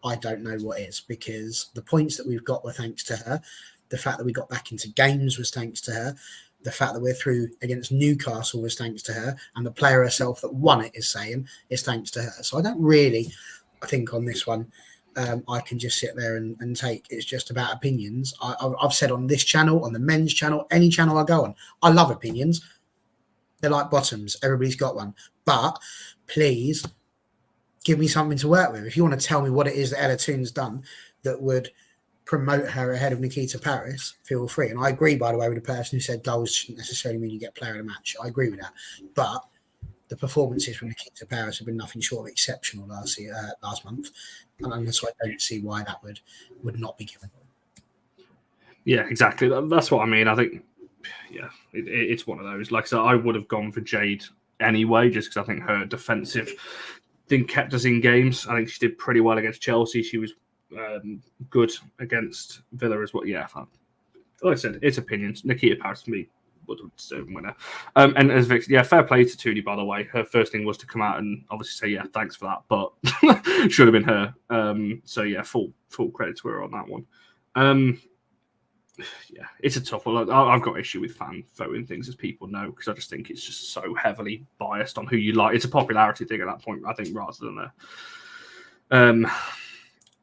I don't know what is, because the points that we've got were thanks to her. The fact that we got back into games was thanks to her. The fact that we're through against Newcastle was thanks to her. And the player herself that won it is thanks to her. So I don't really, I think on this one, I can just sit there and take, it's just about opinions. I've said on this channel, on the men's channel, any channel I go on, I love opinions. They're like bottoms. Everybody's got one. But please give me something to work with. If you want to tell me what it is that Ella Toon's done that would promote her ahead of Nikita Paris, feel free. And I agree, by the way, with the person who said goals shouldn't necessarily mean you get player of the match. I agree with that. But the performances from Nikita Paris have been nothing short of exceptional last month. And so I don't see why that would not be given. Yeah, exactly. That's what I mean. I think, yeah, it's one of those. Like I said, I would have gone for Jade anyway, just because I think her defensive thing kept us in games. I think she did pretty well against Chelsea. She was good against Villa as well. Yeah, like I said, it's opinions. Nikita Paris for me was a deserving winner. And as Vic, yeah, fair play to Toonie, by the way. Her first thing was to come out and obviously say, yeah, thanks for that, but should have been her. So yeah, full credit to her on that one. Yeah, it's a tough one. I've got issue with fan voting things, as people know, because I just think it's just so heavily biased on who you like. It's a popularity thing at that point, I think,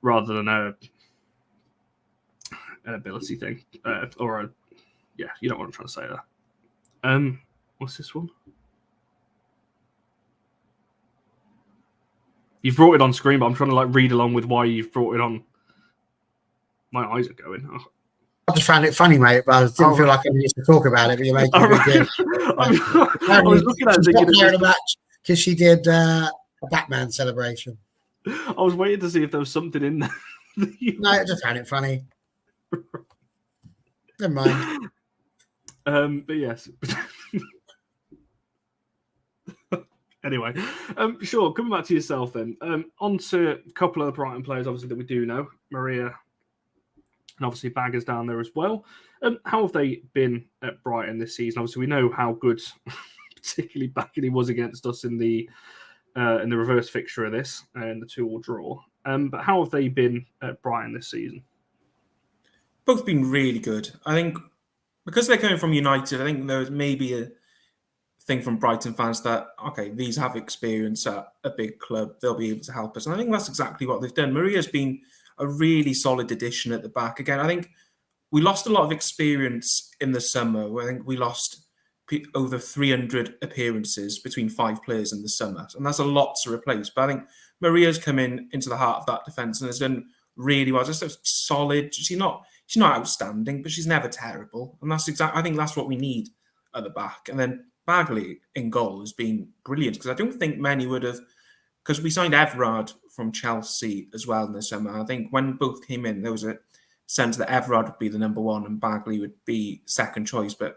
rather than an ability thing, yeah, you know what I'm trying to say there. What's this one? You've brought it on screen, but I'm trying to read along with why you've brought it on. My eyes are going. Oh. I just found it funny, mate, but I didn't feel like I needed to talk about it, but you're making a big deal. I was looking at it thinking because she did a Batman celebration. I was waiting to see if there was something in there. No, I just found it funny. Never mind. But yes. Anyway, sure. Coming back to yourself then. On to a couple of the Brighton players, obviously, that we do know. Maria and obviously Bagger's down there as well. How have they been at Brighton this season? Obviously, we know how good, particularly Bagger, was against us in the reverse fixture of this and the 2-2 draw. But how have they been at Brighton this season? Both been really good. I think because they're coming from United, I think there's maybe a thing from Brighton fans that, okay, these have experience at a big club. They'll be able to help us. And I think that's exactly what they've done. Maria's been a really solid addition at the back. Again, I think we lost a lot of experience in the summer. I think we lost over 300 appearances between 5 players in the summer. And that's a lot to replace. But I think Maria's come into the heart of that defence and has done really well. Just a solid, she's not outstanding, but she's never terrible. And that's I think that's what we need at the back. And then Bagley in goal has been brilliant, because I don't think many would have, because we signed Everard from Chelsea as well in the summer. I think when both came in, there was a sense that Everard would be the number one and Bagley would be second choice. But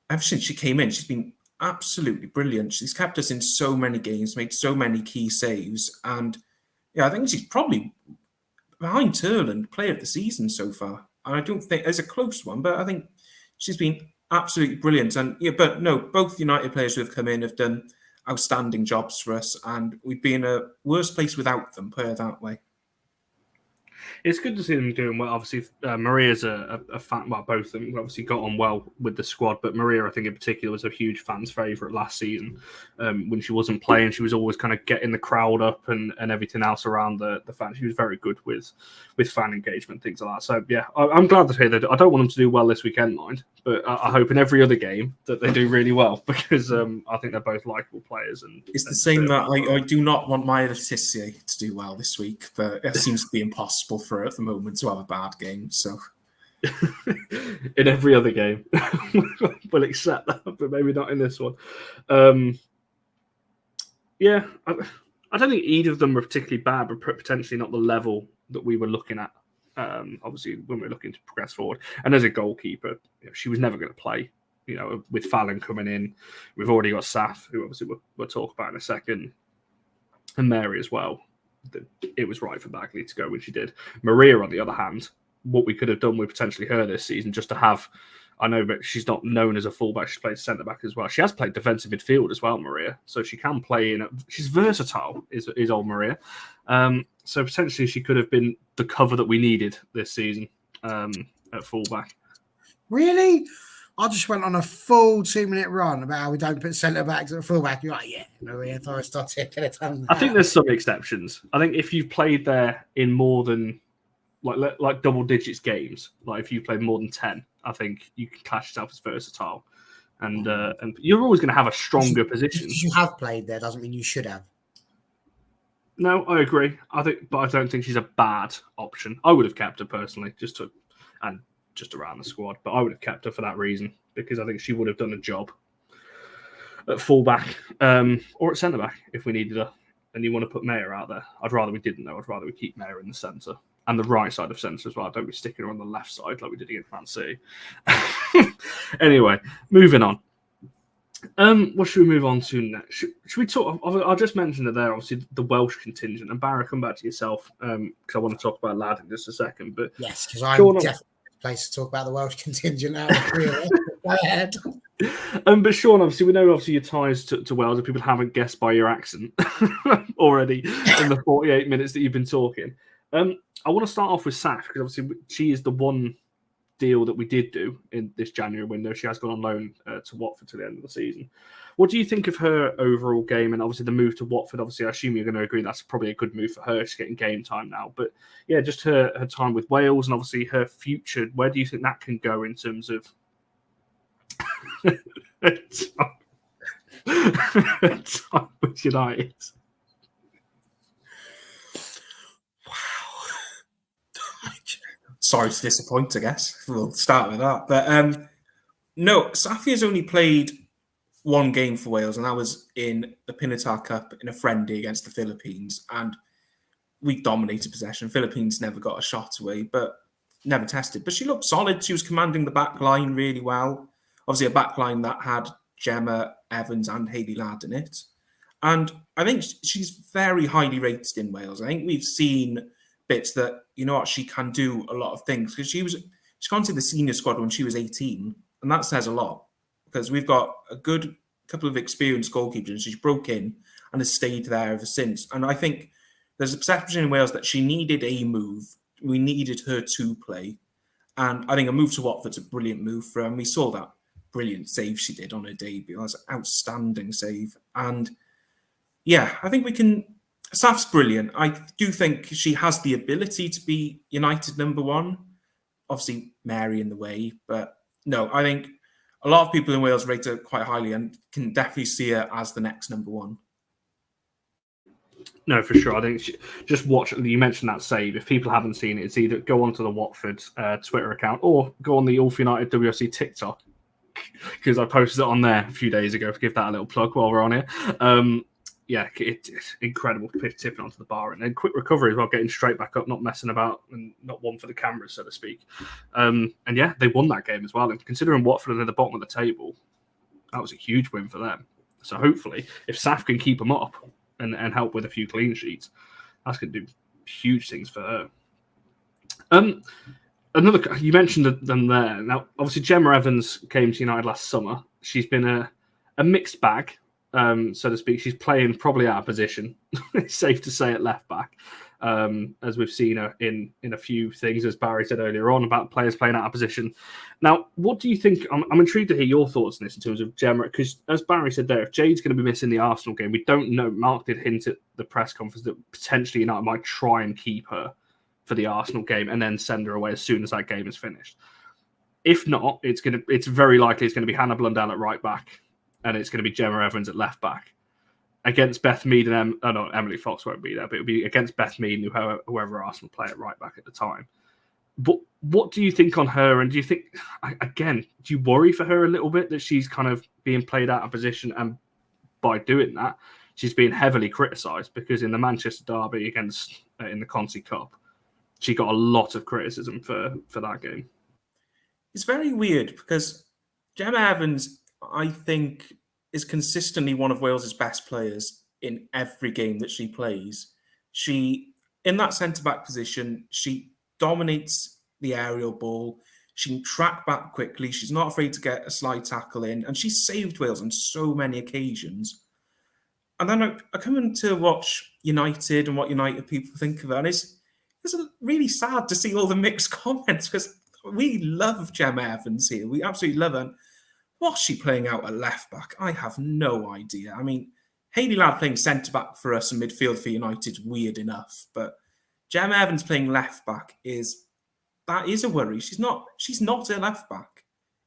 ever since she came in, she's been absolutely brilliant. She's kept us in so many games, made so many key saves. And yeah, I think she's probably behind Turland, player of the season so far. And I don't think it's a close one, but I think she's been absolutely brilliant. And yeah, but no, both United players who have come in have done outstanding jobs for us, and we'd be in a worse place without them, put it that way. It's good to see them doing well. Obviously, Maria's a fan. Well, both of them obviously got on well with the squad, but Maria, I think in particular, was a huge fan's favourite last season. When she wasn't playing, she was always kind of getting the crowd up and everything else around the fan. She was very good with fan engagement, things like that. So, yeah, I'm glad to hear that. I don't want them to do well this weekend, mind, but I hope in every other game that they do really well, because I think they're both likeable players. And it's the same that I do not want Maya Letizia to do well this week, but it seems to be impossible for her at the moment to have a bad game. So in every other game, we'll accept that, but maybe not in this one. Yeah, I don't think either of them were particularly bad, but potentially not the level that we were looking at. Obviously, when we were looking to progress forward, and as a goalkeeper, she was never going to play. With Fallon coming in, we've already got Saf, who obviously we'll talk about in a second, and Mary as well. It was right for Bagley to go when she did. Maria, on the other hand, what we could have done with potentially her this season, just to have, I know, but she's not known as a fullback. She's played centre back as well. She has played defensive midfield as well, Maria. So she can play she's versatile, is old Maria. So potentially she could have been the cover that we needed this season at fullback. Really? I just went on a full 2-minute run about how we don't put centre backs at fullback. You're like, yeah, Maria Torres-Dottir could have done that. I think there's some exceptions. I think if you've played there in more than like double digits games, like if you played more than 10, I think you can class yourself as versatile, and you're always going to have a stronger position. Because you have played there doesn't mean you should have. No, I agree. But I don't think she's a bad option. I would have kept her personally, just around the squad, but I would have kept her for that reason, because I think she would have done a job at fullback or at centre back if we needed her. And you want to put Mayer out there. I'd rather we didn't, though. I'd rather we keep Mayer in the centre and the right side of centre as well. Don't be sticking her on the left side like we did against Man City. Anyway, moving on. What should we move on to next? Should we talk? I just mentioned it there, obviously, the Welsh contingent. And Barry, come back to yourself, because I want to talk about Lad in just a second. But yes, because I'm definitely place to talk about the Welsh contingent out of three. Go ahead. But Sean, obviously, we know your ties to Wales, and people haven't guessed by your accent already in the 48 minutes that you've been talking. I want to start off with Saf, because obviously she is the one deal that we did do in this January window. She has gone on loan to Watford to the end of the season. What do you think of her overall game? And obviously the move to Watford, obviously I assume you're going to agree that's probably a good move for her. She's getting game time now. But yeah, just her time with Wales and obviously her future. Where do you think that can go in terms of time with United? Sorry to disappoint, I guess. We'll start with that. But no, Safi has only played one game for Wales, and that was in the Pinatar Cup in a friendly against the Philippines. And we dominated possession. Philippines never got a shot away, but never tested. But she looked solid. She was commanding the back line really well. Obviously, a back line that had Gemma, Evans, and Hayley Ladd in it. And I think she's very highly rated in Wales. I think we've seen bits that, you know what, she can do a lot of things, because she's gone to the senior squad when she was 18, and that says a lot, because we've got a good couple of experienced goalkeepers, and she's broke in and has stayed there ever since. And I think there's a perception in Wales that she needed a move. We needed her to play, and I think a move to Watford's a brilliant move for her, and we saw that brilliant save she did on her debut. That was an outstanding save. And yeah, I think we can. Saf's brilliant. I do think she has the ability to be United number one. Obviously, Mary in the way. But no, I think a lot of people in Wales rate her quite highly and can definitely see her as the next number one. No, for sure. I think just watch. You mentioned that save. If people haven't seen it, it's either go onto the Watford Twitter account or go on the All for United WFC TikTok, because I posted it on there a few days ago. Give that a little plug while we're on here. Yeah, it's incredible tipping onto the bar and then quick recovery as well, getting straight back up, not messing about, and not one for the cameras, so to speak. And yeah, they won that game as well. And considering Watford are at the bottom of the table, that was a huge win for them. So hopefully, if Saf can keep them up and help with a few clean sheets, that's going to do huge things for her. Another, you mentioned them there. Now, obviously, Gemma Evans came to United last summer. She's been a mixed bag, so to speak. She's playing probably out of position. It's safe to say at left back, as we've seen her in a few things, as Barry said earlier on about players playing out of position. Now, what do you think? I'm intrigued to hear your thoughts on this in terms of Gemma, because as Barry said there, if Jade's going to be missing the Arsenal game, we don't know. Mark did hint at the press conference that potentially United might try and keep her for the Arsenal game and then send her away as soon as that game is finished. If not, it's very likely it's going to be Hannah Blundell at right back and it's going to be Gemma Evans at left back against Beth Mead and Emily Fox won't be there, but it'll be against Beth Mead and whoever Arsenal play at right back at the time. But what do you think on her? And do you think, again, do you worry for her a little bit that she's kind of being played out of position, and by doing that, she's being heavily criticised? Because in the Manchester derby against in the Conti Cup, she got a lot of criticism for that game. It's very weird because Gemma Evans, I think, is consistently one of Wales's best players in every game that she plays. She, in that centre-back position, she dominates the aerial ball. She can track back quickly. She's not afraid to get a slide tackle in. And she's saved Wales on so many occasions. And then I come in to watch United and what United people think of her. And it's really sad to see all the mixed comments because we love Gemma Evans here. We absolutely love her. What's she playing out at left back? I have no idea. I mean, Hayley Ladd playing centre back for us and midfield for United is weird enough, but Gemma Evans playing left back is a worry. She's not a left back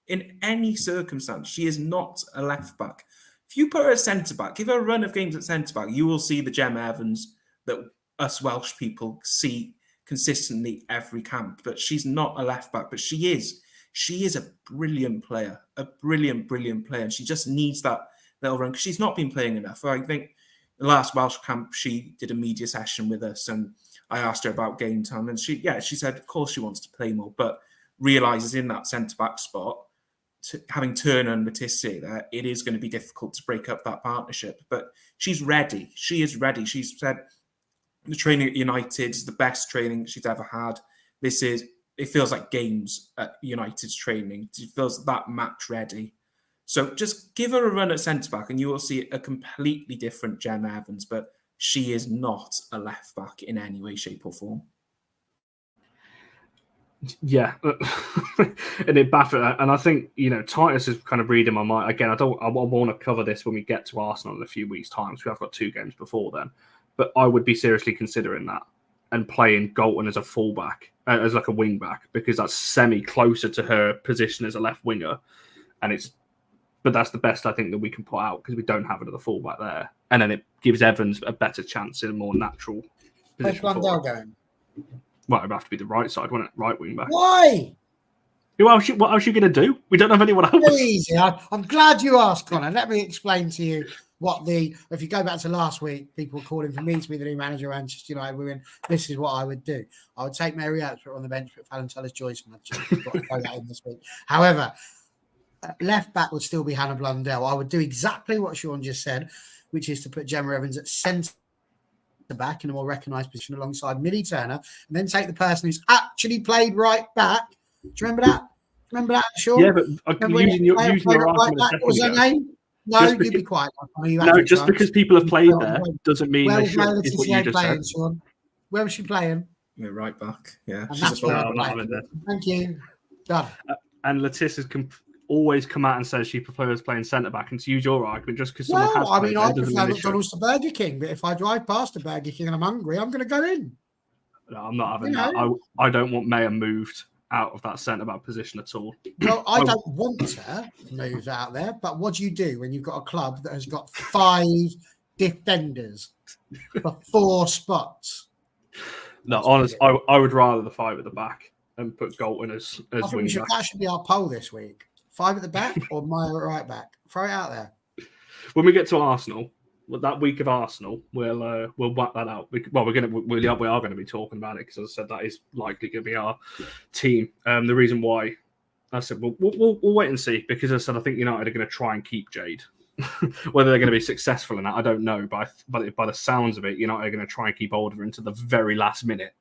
in any circumstance. She is not a left back. If you put her at centre back, give her a run of games at centre back, you will see the Gemma Evans that us Welsh people see consistently every camp. But she's not a left back, but she is. She is a brilliant player, brilliant player. And she just needs that little run because she's not been playing enough. I think the last Welsh camp, she did a media session with us and I asked her about game time. And she said, of course she wants to play more, but realises in that centre-back spot, having Turner and Matisse there, it is going to be difficult to break up that partnership. But she's ready. She is ready. She's said the training at United is the best training she's ever had. It feels like games at United's training. It feels that match ready. So just give her a run at centre-back and you will see a completely different Gemma Evans, but she is not a left-back in any way, shape or form. Yeah, and it baffled. And I think, Titus is kind of reading my mind. Again, I want to cover this when we get to Arsenal in a few weeks' time, so we have got 2 games before then. But I would be seriously considering that and playing Galton as a fullback, as like a wing back, because that's closer to her position as a left winger. But that's the best I think that we can put out because we don't have another fullback there. And then it gives Evans a better chance in a more natural position. Where's Blundell going? Well, it'd have to be the right side, wouldn't it? Right wing back. Why? What else are you going to do? We don't have anyone else. Very easy. I'm glad you asked, Connor. Let me explain to you if you go back to last week, people were calling for me to be the new manager of Manchester United Women. This is what I would do. I would take Mary Outfit on the bench, but Fallon Tullis-Joyce, and I've just got to throw that in this week. However, left back would still be Hannah Blundell. I would do exactly what Sean just said, which is to put Gemma Evans at centre back in a more recognised position alongside Millie Turner, and then take the person who's actually played right back. Do you remember that? Remember that, Sean? Yeah, but using your argument what was her name? No, you be quiet. Just because people have played there doesn't mean they should. Is what you just playing, said. Sean? Where was she playing? Yeah, right back. Yeah, and she's Thank you. Done. And Letitia's always come out and says she prefers playing centre back. And to use your argument, just because someone has played I prefer McDonald's to Burger King, but if I drive past a Burger King and I'm hungry, I'm going to go in. No, I'm not having that. I don't want Maya moved out of that centre back position at all. Well, I don't want her moved out there, but what do you do when you've got a club that has got 5 defenders for 4 spots. No, That's honestly, brilliant. I would rather the 5 at the back and put Galton as I think wing back. that should be our poll this week. 5 at the back or my right back? Throw it out there. When we get to Arsenal, that week of Arsenal, we'll whack that out. We are going to be talking about it because, as I said, that is likely going to be our team. The reason why I said we'll wait and see, because as I said, I think United are going to try and keep Jade. Whether they're going to be successful in that, I don't know. But by the sounds of it, United are going to try and keep hold of her into the very last minute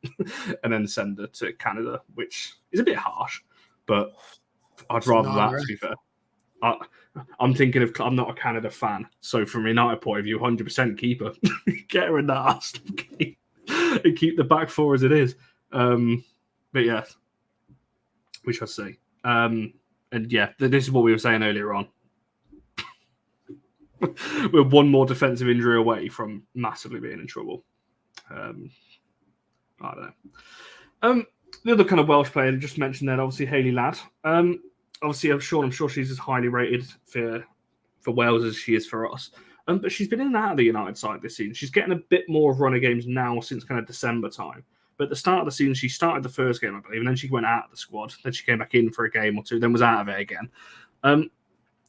and then send her to Canada, which is a bit harsh. But I'd rather that, to be fair. I'm thinking of. I'm not a Canada fan, so from a United point of view, 100% keep her, get her in that Arsenal game, and keep the back 4 as it is. But yeah, we shall see. And yeah, this is what we were saying earlier on. We're one more defensive injury away from massively being in trouble. I don't know. The other kind of Welsh player I just mentioned there, obviously Hayley Ladd. Obviously, I'm sure she's as highly rated for Wales as she is for us. But she's been in and out of the United side this season. She's getting a bit more of run of games now since kind of December time. But at the start of the season, she started the first game, I believe, and then she went out of the squad. Then she came back in for a game or two, then was out of it again.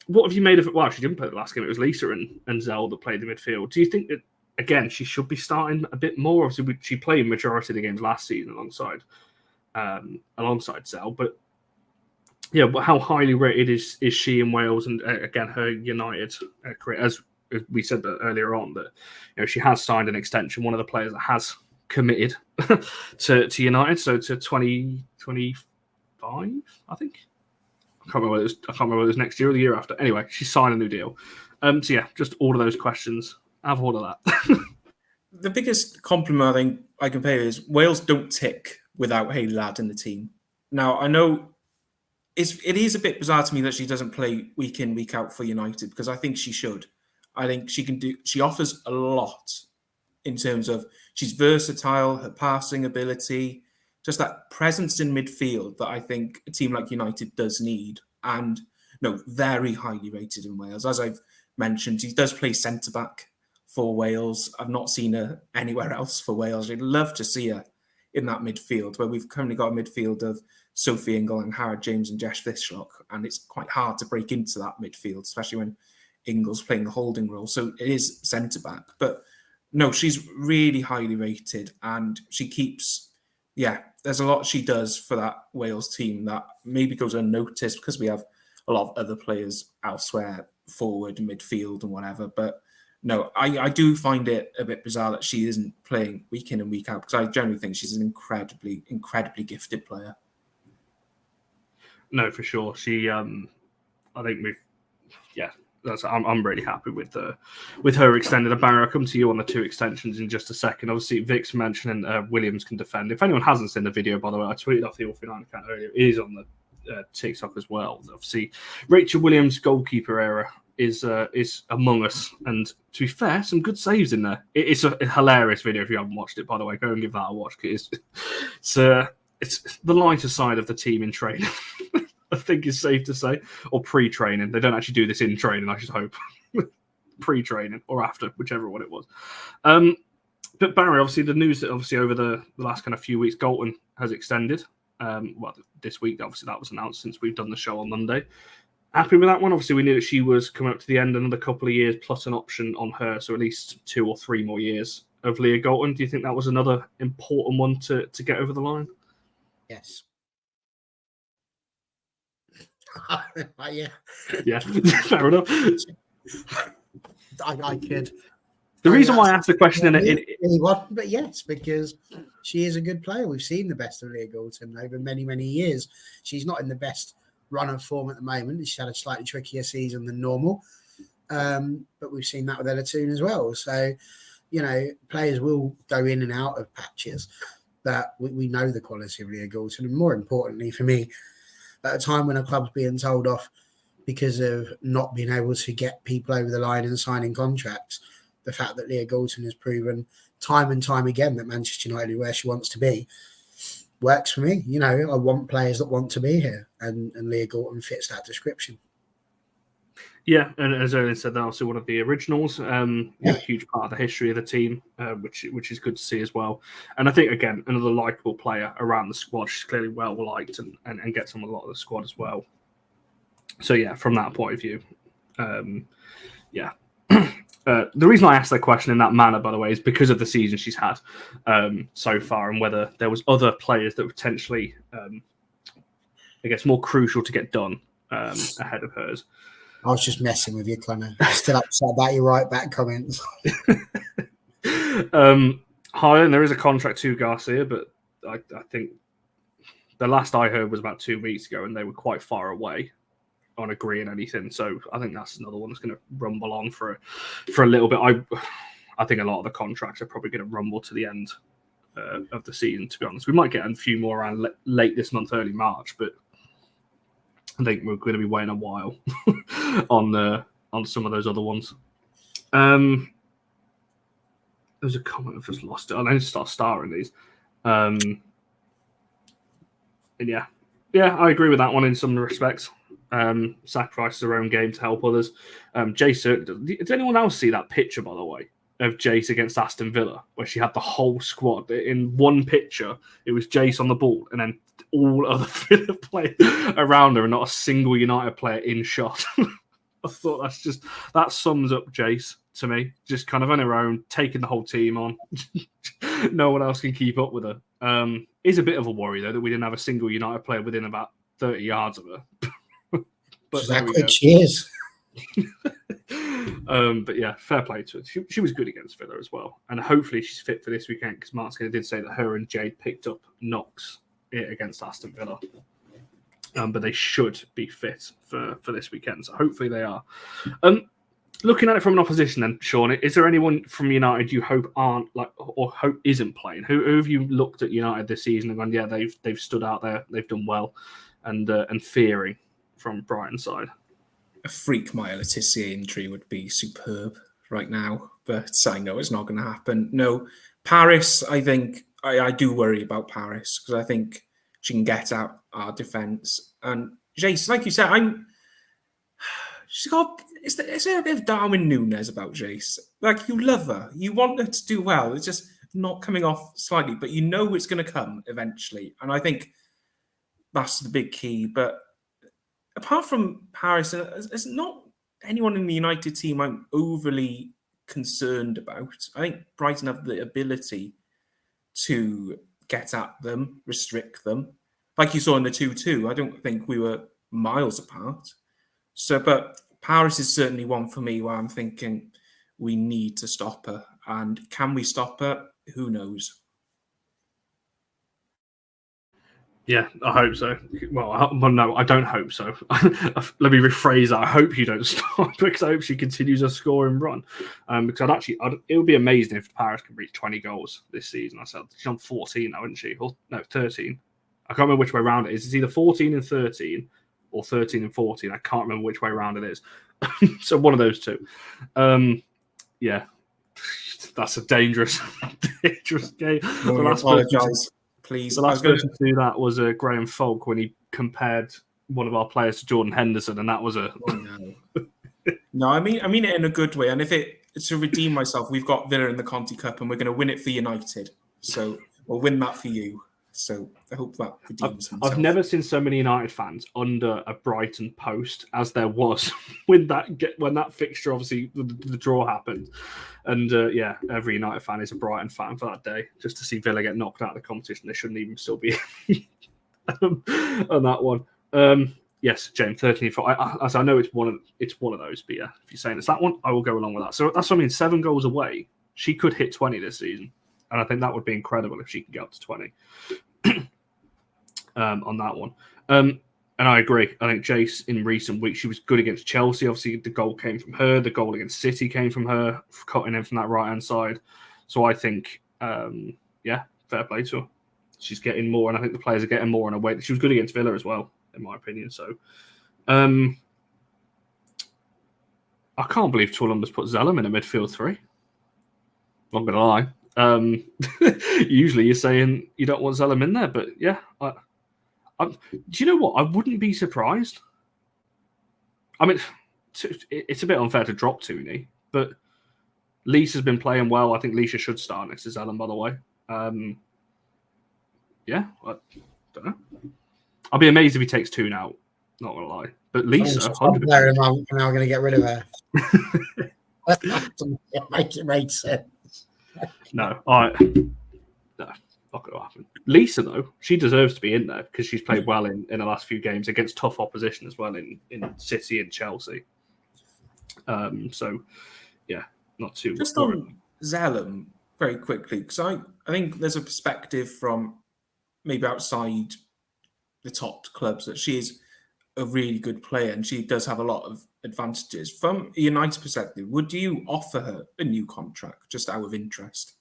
What have you made of it? Well, she didn't play the last game. It was Lisa and Zell that played the midfield. Do you think that, again, she should be starting a bit more? Obviously, she played majority of the games last season alongside Zell. But yeah, how highly rated is she in Wales? And again, her United career, as we said earlier on, that she has signed an extension. One of the players that has committed to United, so to 2025, I think. I can't remember whether it was next year or the year after. Anyway, she signed a new deal. So yeah, just all of those questions. Have all of that. The biggest compliment I think I can pay is Wales don't tick without Hayley Ladd in the team. Now, I know it is a bit bizarre to me that she doesn't play week in, week out for United, because I think she should. I think she offers a lot in terms of she's versatile, her passing ability, just that presence in midfield that I think a team like United does need. And very highly rated in Wales. As I've mentioned, she does play centre-back for Wales. I've not seen her anywhere else for Wales. I'd love to see her in that midfield, where we've currently got a midfield of Sophie Ingle and Harrod James and Jess Fishlock, and it's quite hard to break into that midfield, especially when Ingle's playing the holding role. So it is centre-back. But no, she's really highly rated, and she keeps... Yeah, there's a lot she does for that Wales team that maybe goes unnoticed because we have a lot of other players elsewhere, forward, midfield and whatever. But no, I do find it a bit bizarre that she isn't playing week in and week out, because I generally think she's an incredibly, incredibly gifted player. No, for sure. She, I think I'm really happy with her extended. Barry, I'll come to you on the 2 extensions in just a second. Obviously, Vic's mentioning Williams can defend. If anyone hasn't seen the video, by the way, I tweeted off the All for United account earlier. It is on the TikTok as well. Obviously, Rachel Williams' goalkeeper era is among us, and to be fair, some good saves in there. It's a hilarious video. If you haven't watched it, by the way, go and give that a watch. It's the lighter side of the team in training. I think is safe to say, or pre-training. They don't actually do this in training, I should hope. Pre-training or after, whichever one it was. But Barry, obviously, the news that obviously over the last kind of few weeks, Galton has extended. This week, obviously, that was announced since we've done the show on Monday. Happy with that one? Obviously, we knew that she was coming up to the end, another couple of years plus an option on her, so at least 2 or 3 more years of Leah Galton. Do you think that was another important one to get over the line? Yes. Yeah, fair enough. I could. The reason why I asked the question but yes, because she is a good player. We've seen the best of Leah Galton over many, many years. She's not in the best run of form at the moment. She's had a slightly trickier season than normal, but we've seen that with Ella Toon as well. So, players will go in and out of patches, but we know the quality of Leah Galton, and more importantly for me, at a time when a club's being told off because of not being able to get people over the line and signing contracts, the fact that Leah Galton has proven time and time again that Manchester United, where she wants to be, works for me. I want players that want to be here, and Leah Galton fits that description. Yeah, and as Erling said, they're also one of the originals. A huge part of the history of the team, which is good to see as well. And I think, again, another likeable player around the squad. She's clearly well liked and gets on a lot of the squad as well. So, yeah, from that point of view, yeah. The reason I asked that question in that manner, by the way, is because of the season she's had so far and whether there was other players that were potentially, I guess, more crucial to get done ahead of hers. I was just messing with you, Connor. Still upset about your right back comments. Higher, and there is a contract to Garcia, but I think the last I heard was about 2 weeks ago, and they were quite far away on agreeing anything. So I think that's another one that's going to rumble on for a little bit. I think a lot of the contracts are probably going to rumble to the end of the season. To be honest, we might get a few more around late this month, early March, but I think we're going to be waiting a while on some of those other ones. There's a comment I've just lost it. I need to start starring these. And yeah, I agree with that one in some respects. Sacrifice their own game to help others. Jace, did anyone else see that picture, by the way, of Jace against Aston Villa, where she had the whole squad in one picture? It was Jace on the ball, and then all other Villa players around her, and not a single United player in shot. I thought that sums up Jace to me. Just kind of on her own, taking the whole team on. No one else can keep up with her. Is a bit of a worry though that we didn't have a single United player within about 30 yards of her. But that quick she is. But yeah, fair play to her. She was good against Villa as well, and hopefully she's fit for this weekend because Mark Skinner did say that her and Jade picked up knocks against Aston Villa. But they should be fit for this weekend, so hopefully they are. Looking at it from an opposition, then, Sean, is there anyone from United you hope aren't or hope isn't playing? Who have you looked at United this season and gone, yeah, they've stood out there, they've done well, and fearing from Brighton's side? A freak Maya Letizia injury would be superb right now, but I know it's not going to happen. No, Paris, I think I do worry about Paris because I think she can get out our defence. And Jace, like you said, is there a bit of Darwin Núñez about Jace? Like, you love her, you want her to do well. It's just not coming off slightly, but you know it's going to come eventually. And I think that's the big key. But apart from Paris, there's not anyone in the United team I'm overly concerned about. I think Brighton have the ability to get at them, restrict them. Like you saw in the 2-2, I don't think we were miles apart. So, but Paris is certainly one for me where I'm thinking we need to stop her. And can we stop her? Who knows? Yeah, I hope so. Well, no, I don't hope so. Let me rephrase that. I hope you don't stop because I hope she continues a scoring run. Because it would be amazing if Paris could reach 20 goals this season. I said she's on 14 now, isn't she? Or, no, 13. I can't remember which way around it is. It's either 14 and 13 or 13 and 14. I can't remember which way around it is. So one of those two. Yeah, that's a dangerous game. I apologise. Please. The last person to do that was Graham Falk when he compared one of our players to Jordan Henderson, and that was a. No, I mean it in a good way. And if it's to redeem myself, we've got Villa in the Conti Cup, and we're going to win it for United. So we'll win that for you. So I hope that redeems himself. I've never seen so many United fans under a Brighton post as there was when that fixture, obviously, the draw happened. And yeah, every United fan is a Brighton fan for that day, just to see Villa get knocked out of the competition. They shouldn't even still be on that one. Yes, James, 13. I know it's one of those, but yeah, if you're saying it's that one, I will go along with that. So that's what I mean. 7 goals away, she could hit 20 this season. And I think that would be incredible if she could get up to 20 on that one. And I agree. I think Jace, in recent weeks, she was good against Chelsea. Obviously, the goal came from her. The goal against City came from her, cutting in from that right-hand side. So I think, yeah, fair play to her. She's getting more, and I think the players are getting more in a way. She was good against Villa as well, in my opinion. So I can't believe Columbus put Zellum in a midfield 3. Not going to lie. Usually you're saying you don't want Zellum in there, but yeah, do you know what? I wouldn't be surprised. I mean, it's a bit unfair to drop Tooney, but Lisa's been playing well. I think Lisa should start next to Zelen, by the way. Yeah, I don't know. I'll be amazed if he takes Toon out. Not gonna lie, but Lisa, 100%. Now we're going to get rid of her. Make it make sense. No, not gonna happen. Lisa, though, she deserves to be in there because she's played well in the last few games against tough opposition as well in City and Chelsea. So, yeah, not too. Just on Zelen, very quickly, because I think there's a perspective from maybe outside the top clubs that she is a really good player and she does have a lot of advantages. From a United perspective, would you offer her a new contract just out of interest?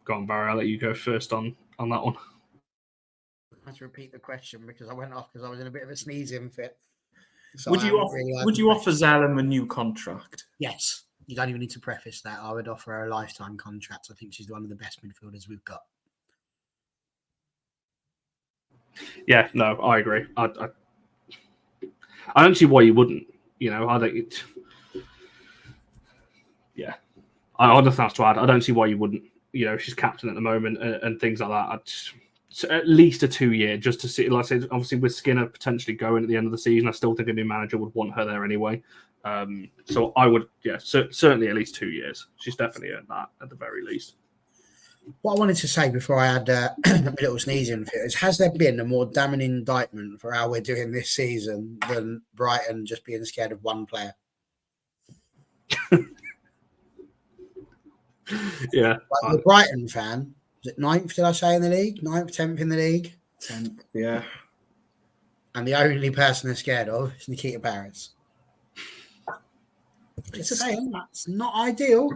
Go on, Barry. I'll let you go first on that one. I have to repeat the question because I went off because I was in a bit of a sneezing fit. So would you offer Zelen a new contract? Yes. You don't even need to preface that. I would offer her a lifetime contract. I think she's one of the best midfielders we've got. Yeah, no, I agree. I don't see why you wouldn't. You know, I think it. Yeah, I nothing else to add. I don't see why you wouldn't. You know, she's captain at the moment and things like that. At least a 2-year just to see. Like I said, obviously with Skinner potentially going at the end of the season, I still think a new manager would want her there anyway. So I would, certainly at least 2 years. She's definitely earned that at the very least. What I wanted to say before I had a little sneezing fit is, has there been a more damning indictment for how we're doing this season than Brighton just being scared of one player? Yeah. Like, the Brighton fan, is it 9th, did I say, in the league? 9th, 10th in the league? 10th, yeah. And the only person they're scared of is Nikita Paris. Just saying, that's not ideal.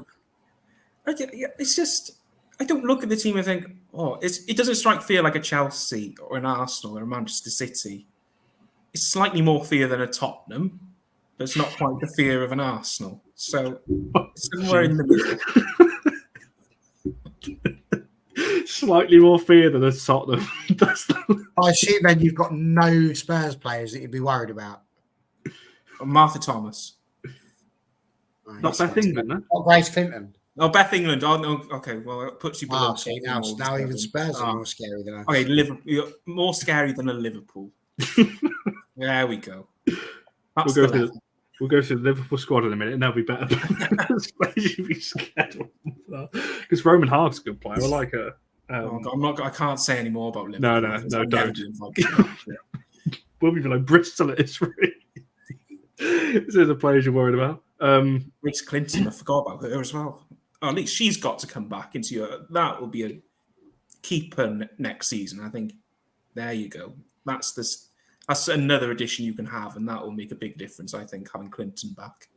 It's just, I don't look at the team and think, it doesn't strike fear like a Chelsea or an Arsenal or a Manchester City. It's slightly more fear than a Tottenham, but it's not quite the fear of an Arsenal. So somewhere in the middle. Slightly more fear than a Tottenham. I assume then you've got no Spurs players that you'd be worried about. Martha Thomas. Not Beth England, no? Not Grace Clinton. Oh, Beth England. Oh, no. Okay, well, it puts you below. See, now even Spurs are more scary than us. Okay, Liverpool, more scary than a Liverpool. There we go. We'll go through the Liverpool squad in a minute, and they'll be better. Because Roman Hart's a good player. I like her. I can't say any more about Liverpool. No, don't. We'll be below Bristol at this rate. This is the players you're worried about. Grace Clinton, I forgot about her as well. At least she's got to come back into your. That will be a keeper next season. I think. There you go. That's another addition you can have, and that will make a big difference. I think having Clinton back.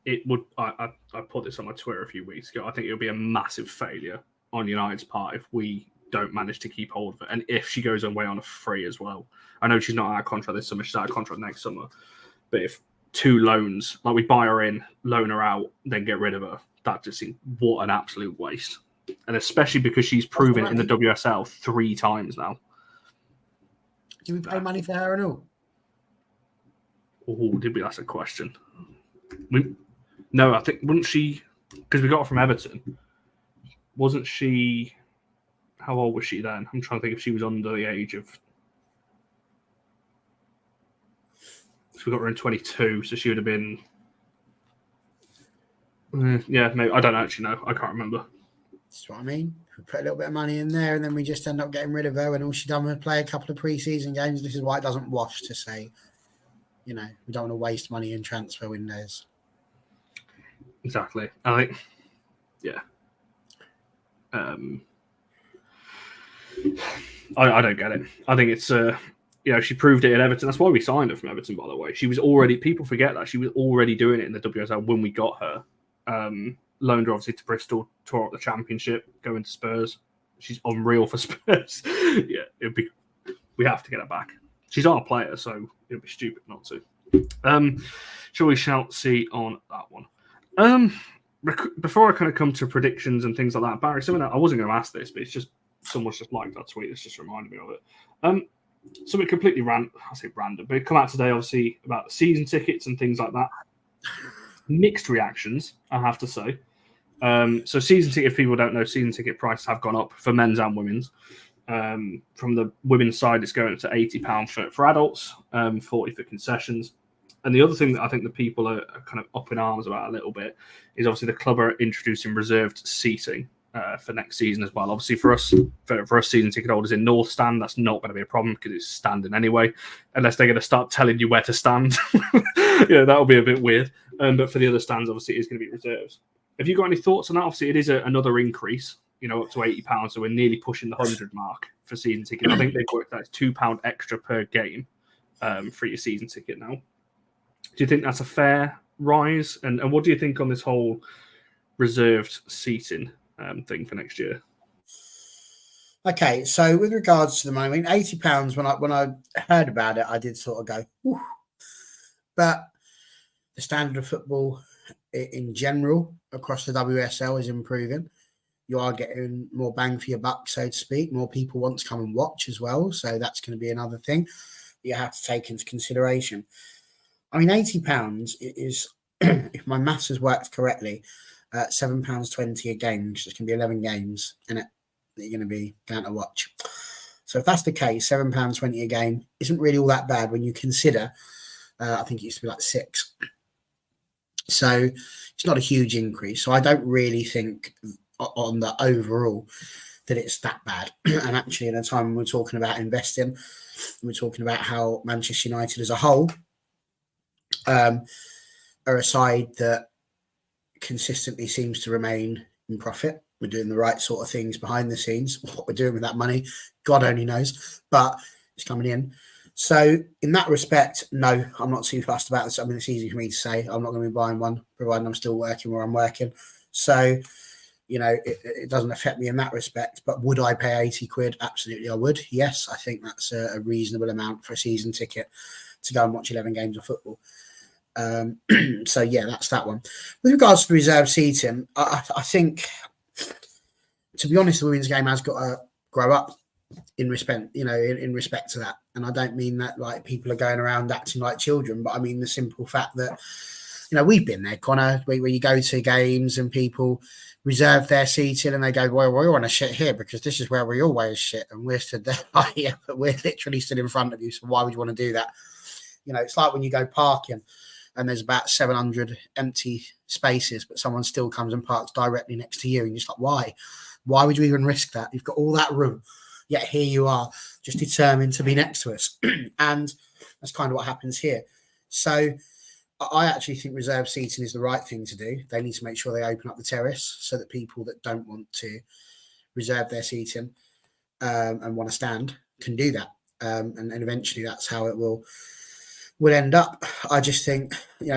It would. I put this on my Twitter a few weeks ago. I think it'll be a massive failure on United's part if we don't manage to keep hold of it, and if she goes away on a free as well. I know she's not out of contract this summer; she's out of contract next summer. But if 2 loans, like we buy her in, loan her out, then get rid of her, that just seems what an absolute waste. And especially because she's proven it in the WSL 3 times now. Do we pay money for her and all? Oh, did we? That's a question. No, I think, wasn't she, because we got her from Everton, wasn't she, how old was she then? I'm trying to think if she was under the age of, so we got her in 22, so she would have been, yeah, maybe, I don't actually know. I can't remember. That's what I mean. We put a little bit of money in there and then we just end up getting rid of her when all she done was play a couple of pre-season games. This is why it doesn't wash to say, we don't want to waste money in transfer windows. Exactly. I think, yeah. I don't get it. I think it's, she proved it at Everton. That's why we signed her from Everton, by the way. She was already, people forget that, she was already doing it in the WSL when we got her. Loaned her obviously to Bristol, tore up the Championship, going to Spurs. She's unreal for Spurs. Yeah, we have to get her back. She's our player, so it'd be stupid not to. Shall we see on that one? Before I kind of come to predictions and things like that, Barry, something that I wasn't going to ask this, but it's just someone's just liked that tweet. It's just reminded me of it. something completely random. I say random, but it come out today, obviously, about season tickets and things like that. Mixed reactions, I have to say. So season ticket, if people don't know, season ticket prices have gone up for men's and women's. From the women's side, it's going up to £80 for adults, 40 for concessions. And the other thing that I think the people are kind of up in arms about a little bit is obviously the club are introducing reserved seating for next season as well. Obviously, for us season ticket holders in North Stand, that's not going to be a problem because it's standing anyway, unless they're going to start telling you where to stand. That'll be a bit weird. But for the other stands, obviously, it is going to be reserves. Have you got any thoughts on that? Obviously, it is another increase, up to £80, so we're nearly pushing the 100 mark for season ticket. I think they've worked that it's £2 extra per game for your season ticket now. Do you think that's a fair rise? And what do you think on this whole reserved seating thing for next year? Okay, so with regards to the money, I mean, £80 when I heard about it, I did sort of go, whew. But the standard of football in general across the WSL is improving. You are getting more bang for your buck, so to speak. More people want to come and watch as well, so that's going to be another thing you have to take into consideration. I mean, £80 is, if my maths has worked correctly, £7.20 a game, which is going to be 11 games in it that you're going to be going to watch. So if that's the case, £7.20 a game isn't really all that bad when you consider, I think it used to be like £6. So it's not a huge increase. So I don't really think on the overall that it's that bad. And actually, in a time when we're talking about investing, we're talking about how Manchester United as a whole are a side that consistently seems to remain in profit. We're doing the right sort of things behind the scenes. What we're doing with that money, God only knows, but it's coming in. So in that respect, no, I'm not too fussed about this. I mean, it's easy for me to say. I'm not going to be buying one, providing I'm still working where I'm working. So, it doesn't affect me in that respect. But would I pay 80 quid? Absolutely, I would. Yes, I think that's a reasonable amount for a season ticket to go and watch 11 games of football. So, yeah, that's that one. With regards to the reserve seating, I think, to be honest, the women's game has got to grow up in respect, in respect to that. And I don't mean that like people are going around acting like children, but I mean the simple fact that, we've been there, Connor, where you go to games and people reserve their seating and they go, well, we want to shit here because this is where we always shit. And we're stood there, yeah, but we're literally stood in front of you. So why would you want to do that? It's like when you go parking and there's about 700 empty spaces, but someone still comes and parks directly next to you. And you're just like, why? Why would you even risk that? You've got all that room. Yet here you are, just determined to be next to us. And that's kind of what happens here. So I actually think reserve seating is the right thing to do. They need to make sure they open up the terrace so that people that don't want to reserve their seating and want to stand can do that. And eventually that's how it will end up. I just think,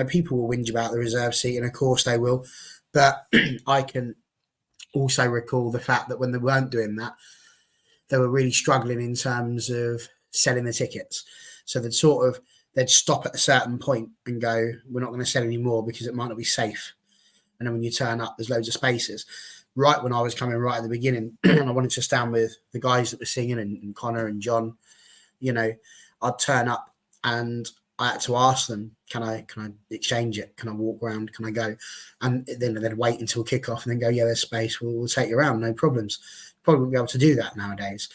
people will whinge about the reserve seating. Of course they will. But I can also recall the fact that when they weren't doing that, they were really struggling in terms of selling the tickets. So they'd stop at a certain point and go, we're not going to sell any more because it might not be safe. And then when you turn up, there's loads of spaces. Right when I was coming right at the beginning, and I wanted to stand with the guys that were singing and Connor and John, I'd turn up and I had to ask them, can I exchange it? Can I walk around? Can I go? And then they'd wait until kickoff and then go, yeah, there's space. We'll take you around. No problems. Probably wouldn't be able to do that nowadays.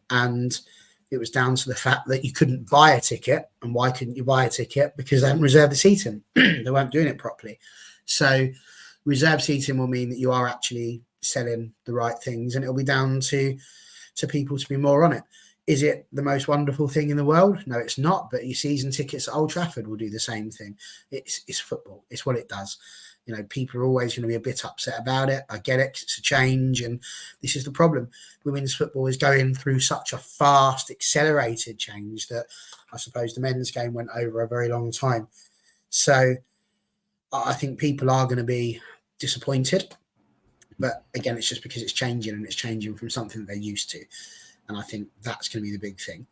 And it was down to the fact that you couldn't buy a ticket. And why couldn't you buy a ticket? Because they hadn't reserved the seating. They weren't doing it properly. So reserve seating will mean that you are actually selling the right things, and it'll be down to people to be more on it. Is it the most wonderful thing in the world? No, it's not. But your season tickets at Old Trafford will do the same thing. It's football. It's what it does. People are always going to be a bit upset about it. I get it. It's a change. And this is the problem. Women's football is going through such a fast, accelerated change that I suppose the men's game went over a very long time. So I think people are going to be disappointed. But again, it's just because it's changing, and it's changing from something that they're used to. And I think that's going to be the big thing.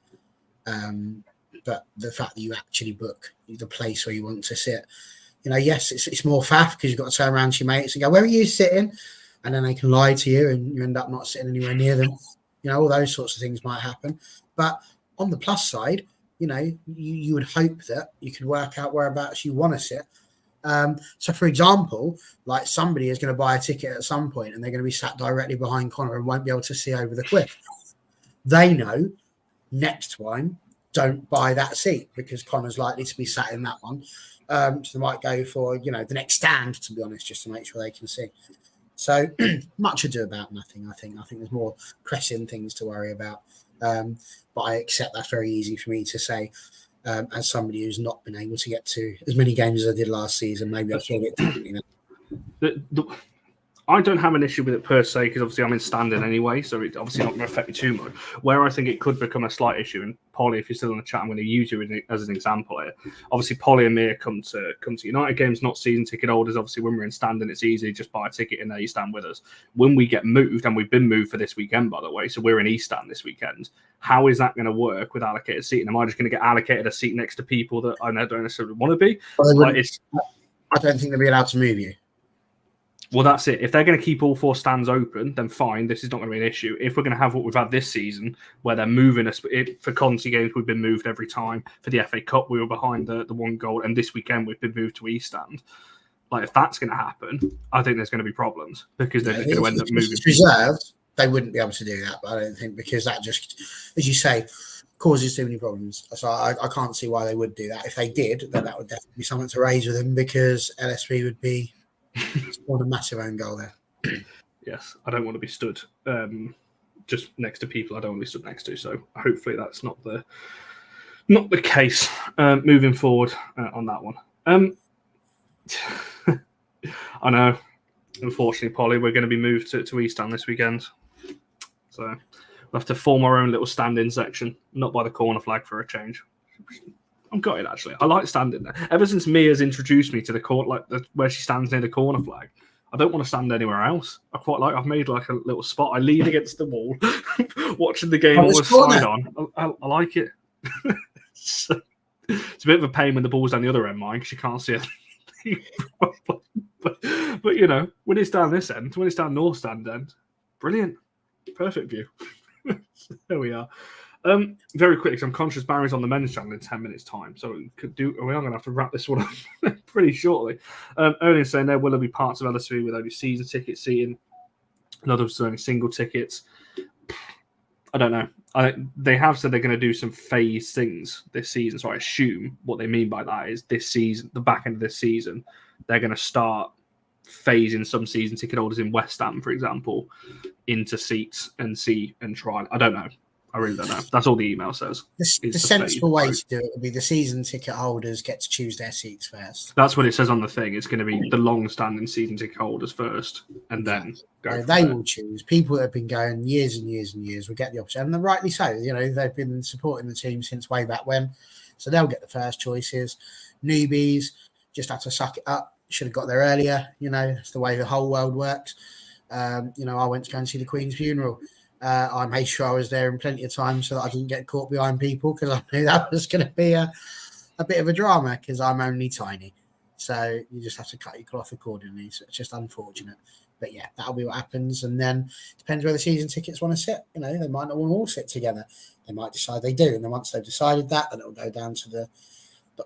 But the fact that you actually book the place where you want to sit, yes, it's more faff because you've got to turn around to your mates and go, where are you sitting? And then they can lie to you and you end up not sitting anywhere near them. All those sorts of things might happen. But on the plus side, you would hope that you could work out whereabouts you want to sit. So, for example, like somebody is going to buy a ticket at some point and they're going to be sat directly behind Connor and won't be able to see over the cliff. They know next time, don't buy that seat because Connor's likely to be sat in that one. So they might go for, the next stand, to be honest, just to make sure they can see. So much ado about nothing, I think. I think there's more pressing things to worry about. But I accept that's very easy for me to say. As somebody who's not been able to get to as many games as I did last season, maybe I feel a bit differently now. I don't have an issue with it per se because obviously I'm in standing anyway, so it's obviously not going to affect me too much. Where I think it could become a slight issue, and Polly, if you're still in the chat, I'm going to use you as an example here. Obviously, Polly and Mia come to United games, not season ticket holders. Obviously, when we're in standing, it's easy, just buy a ticket and there you stand with us. When we get moved, and we've been moved for this weekend, by the way, so we're in East Stand this weekend. How is that going to work with allocated seating? Am I just going to get allocated a seat next to people that I don't necessarily want to be? I don't think they'll be allowed to move you. Well, that's it. If they're going to keep all 4 stands open, then fine. This is not going to be an issue. If we're going to have what we've had this season, where they're moving us for Conti games, we've been moved every time. For the FA Cup, we were behind the 1 goal, and this weekend we've been moved to East Stand. Like, if that's going to happen, I think there's going to be problems because they're just going to end up moving. It's reserved. They wouldn't be able to do that, but I don't think because that just, as you say, causes too many problems. So I can't see why they would do that. If they did, then that would definitely be something to raise with them because LSP would be scored a massive own goal there. Yes, I don't want to be stood just next to people I don't want to be stood next to. So hopefully that's not the case moving forward on that one. I know, unfortunately, Polly, we're going to be moved to East Stand this weekend. So we'll have to form our own little stand-in section, not by the corner flag for a change. I'm gutted, actually. I like standing there. Ever since Mia's introduced me to the court, where she stands near the corner flag, I don't want to stand anywhere else. I've made like a little spot. I lean against the wall, watching the game almost slide on. I like it. It's a bit of a pain when the ball's down the other end, mine, because you can't see it. but when it's down this end, when it's down North Stand end, brilliant, perfect view. So there we are. Very quickly, because I'm conscious Barry's on the men's channel in 10 minutes' time, so we are going to have to wrap this one up pretty shortly. Earlier saying there will be parts of LSV with only season ticket seating, and others only single tickets. I don't know. They have said they're going to do some phase things this season, so I assume what they mean by that is this season, the back end of this season, they're going to start phasing some season ticket holders in West Ham, for example, into seats and see and try. I don't know. I really don't know. That's all the email says. The sensible way to do it would be the season ticket holders get to choose their seats first. That's what it says on the thing. It's going to be the long-standing season ticket holders first, and then go. They will choose. People that have been going years and years and years will get the option, and rightly so. They've been supporting the team since way back when, so they'll get the first choices. Newbies just have to suck it up. Should have got there earlier. It's the way the whole world works. I went to go and see the Queen's funeral. I made sure I was there in plenty of time so that I didn't get caught behind people because I knew that was going to be a bit of a drama because I'm only tiny. So you just have to cut your cloth accordingly. So it's just unfortunate. But yeah, that'll be what happens. And then depends where the season tickets want to sit. They might not want to all sit together. They might decide they do. And then once they've decided that, then it'll go down to the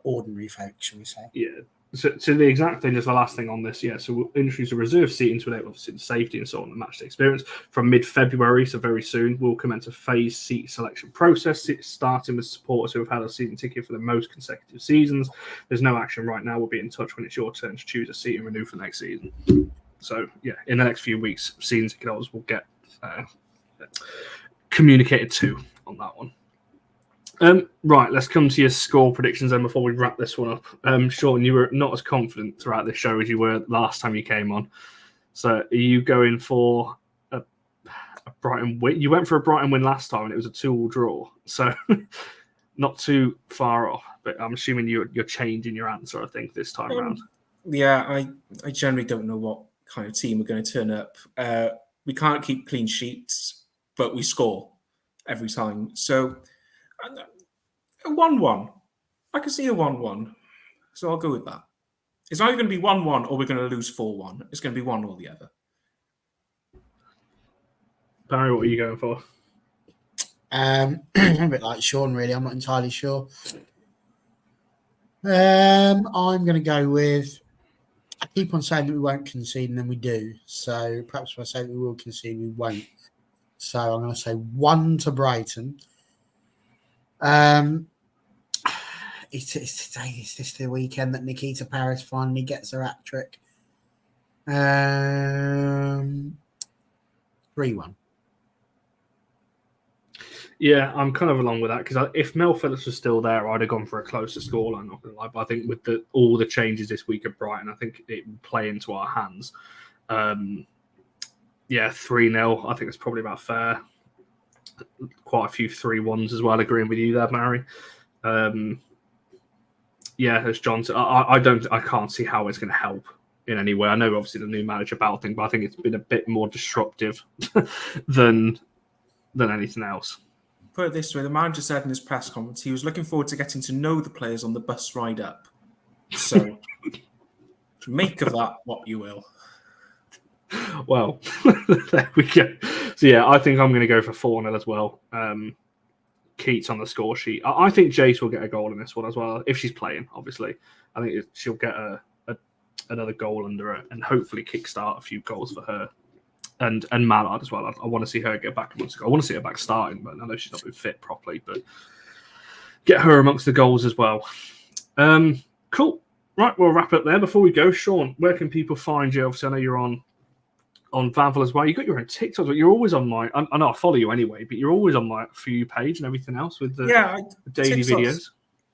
ordinary folks, shall we say. Yeah. So the exact thing, just the last thing on this, so we'll introduce a reserve seating to enable obviously the safety and so on, the match day experience. From mid-February, so very soon, we'll commence a phased seat selection process, starting with supporters who have had a season ticket for the most consecutive seasons. There's no action right now. We'll be in touch when it's your turn to choose a seat and renew for next season. So, in the next few weeks, season ticket holders will get communicated to on that one. Right, let's come to your score predictions then before we wrap this one up. Sean, you were not as confident throughout this show as you were last time you came on. So are you going for a Brighton win? You went for a Brighton win last time and it was a 2-2 draw. So not too far off, but I'm assuming you're changing your answer, I think, this time around. Yeah, I generally don't know what kind of team we're going to turn up. We can't keep clean sheets, but we score every time. So a 1-1. I can see a 1-1. So I'll go with that. It's either going to be 1-1 or we're going to lose 4-1. It's going to be one or the other. Barry, what are you going for? A bit like Sean, really. I'm not entirely sure. I'm going to go with. I keep on saying that we won't concede, and then we do. So perhaps if I say that we will concede, we won't. So I'm going to say 1 to Brighton. It's today. Is this the weekend that Nikita Paris finally gets her hat trick? 3-1. Yeah, I'm kind of along with that because if Mel Phillips was still there, I'd have gone for a closer scoreline. Not gonna lie, but I think with all the changes this week at Brighton, I think it will play into our hands. 3-0. I think it's probably about fair. Quite a few 3-1s as well. Agreeing with you there, Mary. As John said, I can't see how it's going to help in any way. I know obviously the new manager battle thing, but I think it's been a bit more disruptive than anything else. Put it this way, the manager said in his press conference he was looking forward to getting to know the players on the bus ride up. So make of that what you will. Well, there we go. So yeah, I think I'm going to go for 4-0 as well. Keats on the score sheet. I think Jace will get a goal in this one as well if she's playing. Obviously, I think she'll get another goal under her and hopefully kickstart a few goals for her. And Mallard as well. I want to see her get back amongst the goals. I want to see her back starting, but I know she's not been fit properly. But get her amongst the goals as well. Cool. Right, we'll wrap up there. Before we go, Sean, where can people find you? Obviously, I know you're on Vanville as well. You got your own TikTok, but you're always on my. I know I follow you anyway, but you're always on my For You page and everything else with the daily videos.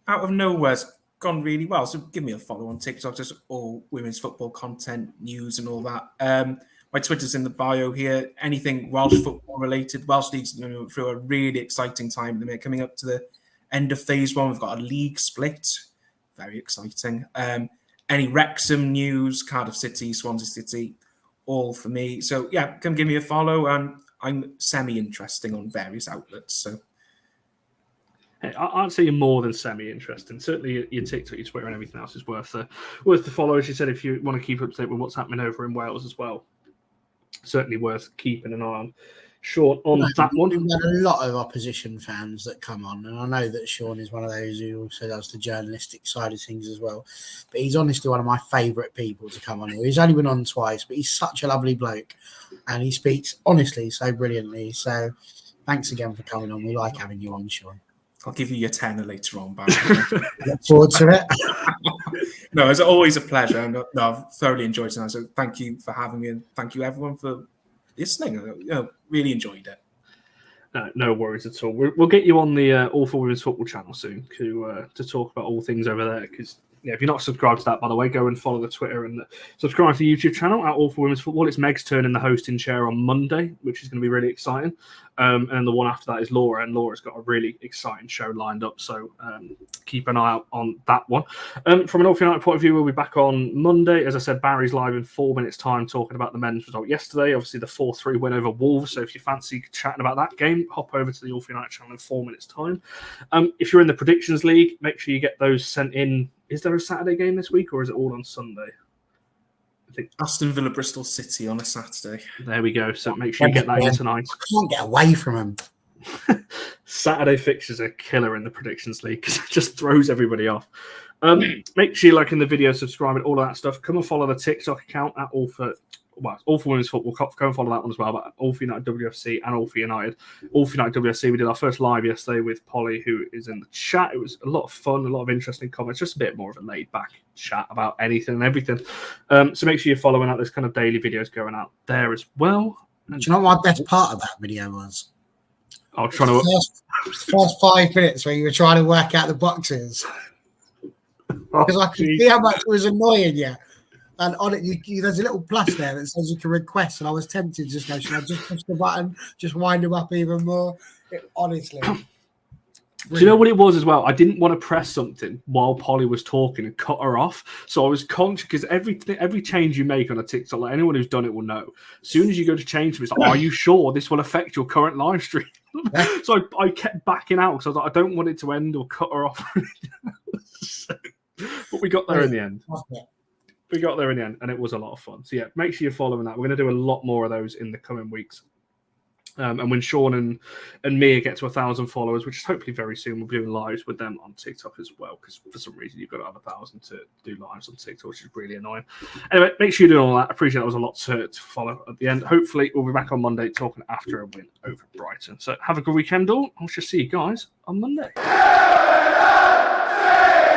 Out of nowhere, it's gone really well. So give me a follow on TikTok. Just all women's football content, news, and all that. My Twitter's in the bio here. Anything Welsh football related. Welsh League's through a really exciting time. They're coming up to the end of phase 1. We've got a league split. Very exciting. Any Wrexham news, Cardiff City, Swansea City, all for me. So yeah, come give me a follow. And I'm semi-interesting on various outlets. So hey, I'd say you're more than semi-interesting. Certainly your TikTok, your Twitter, and everything else is worth the follow. As you said, if you want to keep up to date with what's happening over in Wales as well. Certainly worth keeping an eye on. Sean, on that one. We've had a lot of opposition fans that come on, and I know that Sean is one of those who also does the journalistic side of things as well. But he's honestly one of my favourite people to come on here. He's only been on twice, but he's such a lovely bloke, and he speaks honestly so brilliantly. So thanks again for coming on. We like having you on, Sean. I'll give you your tenner later on, Barry. Look forward to it. No, it's always a pleasure. I've thoroughly enjoyed tonight. So thank you for having me, and thank you everyone for listening. Really enjoyed it. No worries at all. We'll get you on the All for Women's Football channel soon to talk about all things over there. Because if you're not subscribed to that, by the way, go and follow the Twitter and subscribe to the YouTube channel at All for Women's Football. It's Meg's turn in the hosting chair on Monday, which is going to be really exciting. And the one after that is Laura, and Laura's got a really exciting show lined up. So keep an eye out on that one. From an All for United point of view, we'll be back on Monday. As I said, Barry's live in 4 minutes' time talking about the men's result yesterday. Obviously, the 4-3 win over Wolves. So if you fancy chatting about that game, hop over to the All for United channel in 4 minutes' time. If you're in the Predictions League, make sure you get those sent in. Is there a Saturday game this week, or is it all on Sunday? I think Aston Villa, Bristol City on a Saturday. There we go. So make sure you get that in tonight. I can't get away from him. Saturday fixtures are killer in the Predictions League because it just throws everybody off. Make sure you like in the video, subscribe, and all of that stuff. Come and follow the TikTok account at All for Women's Football. Go and follow that one as well. But All for United WFC and All for United. All for United WFC. We did our first live yesterday with Polly, who is in the chat. It was a lot of fun, a lot of interesting comments. Just a bit more of a laid back chat about anything and everything. So make sure you're following out. There's kind of daily videos going out there as well. Do you know what my best part of that video was? I'll try to first 5 minutes where you were trying to work out the boxes. Because I could see how much it was annoying you. And on it, there's a little plus there that says you can request. And I was tempted to just go, should I just push the button, just wind them up even more? Honestly. Do you know what it was as well? I didn't want to press something while Polly was talking and cut her off. So I was conscious because every change you make on a TikTok, like anyone who's done it will know. As soon as you go to change them, it's like, are you sure this will affect your current live stream? So I kept backing out because I was like, I don't want it to end or cut her off. But we got there in the end. We got there in the end, and it was a lot of fun. So yeah, make sure you're following that. We're going to do a lot more of those in the coming weeks. And when Sean and Mia get to 1,000 followers, which is hopefully very soon, we'll be doing lives with them on TikTok as well, because for some reason you've got to have 1,000 to do lives on TikTok, which is really annoying. Anyway, make sure you're doing all that. I appreciate that was a lot to follow at the end. Hopefully, we'll be back on Monday talking after a win over Brighton. So have a good weekend, all. I shall see you guys on Monday.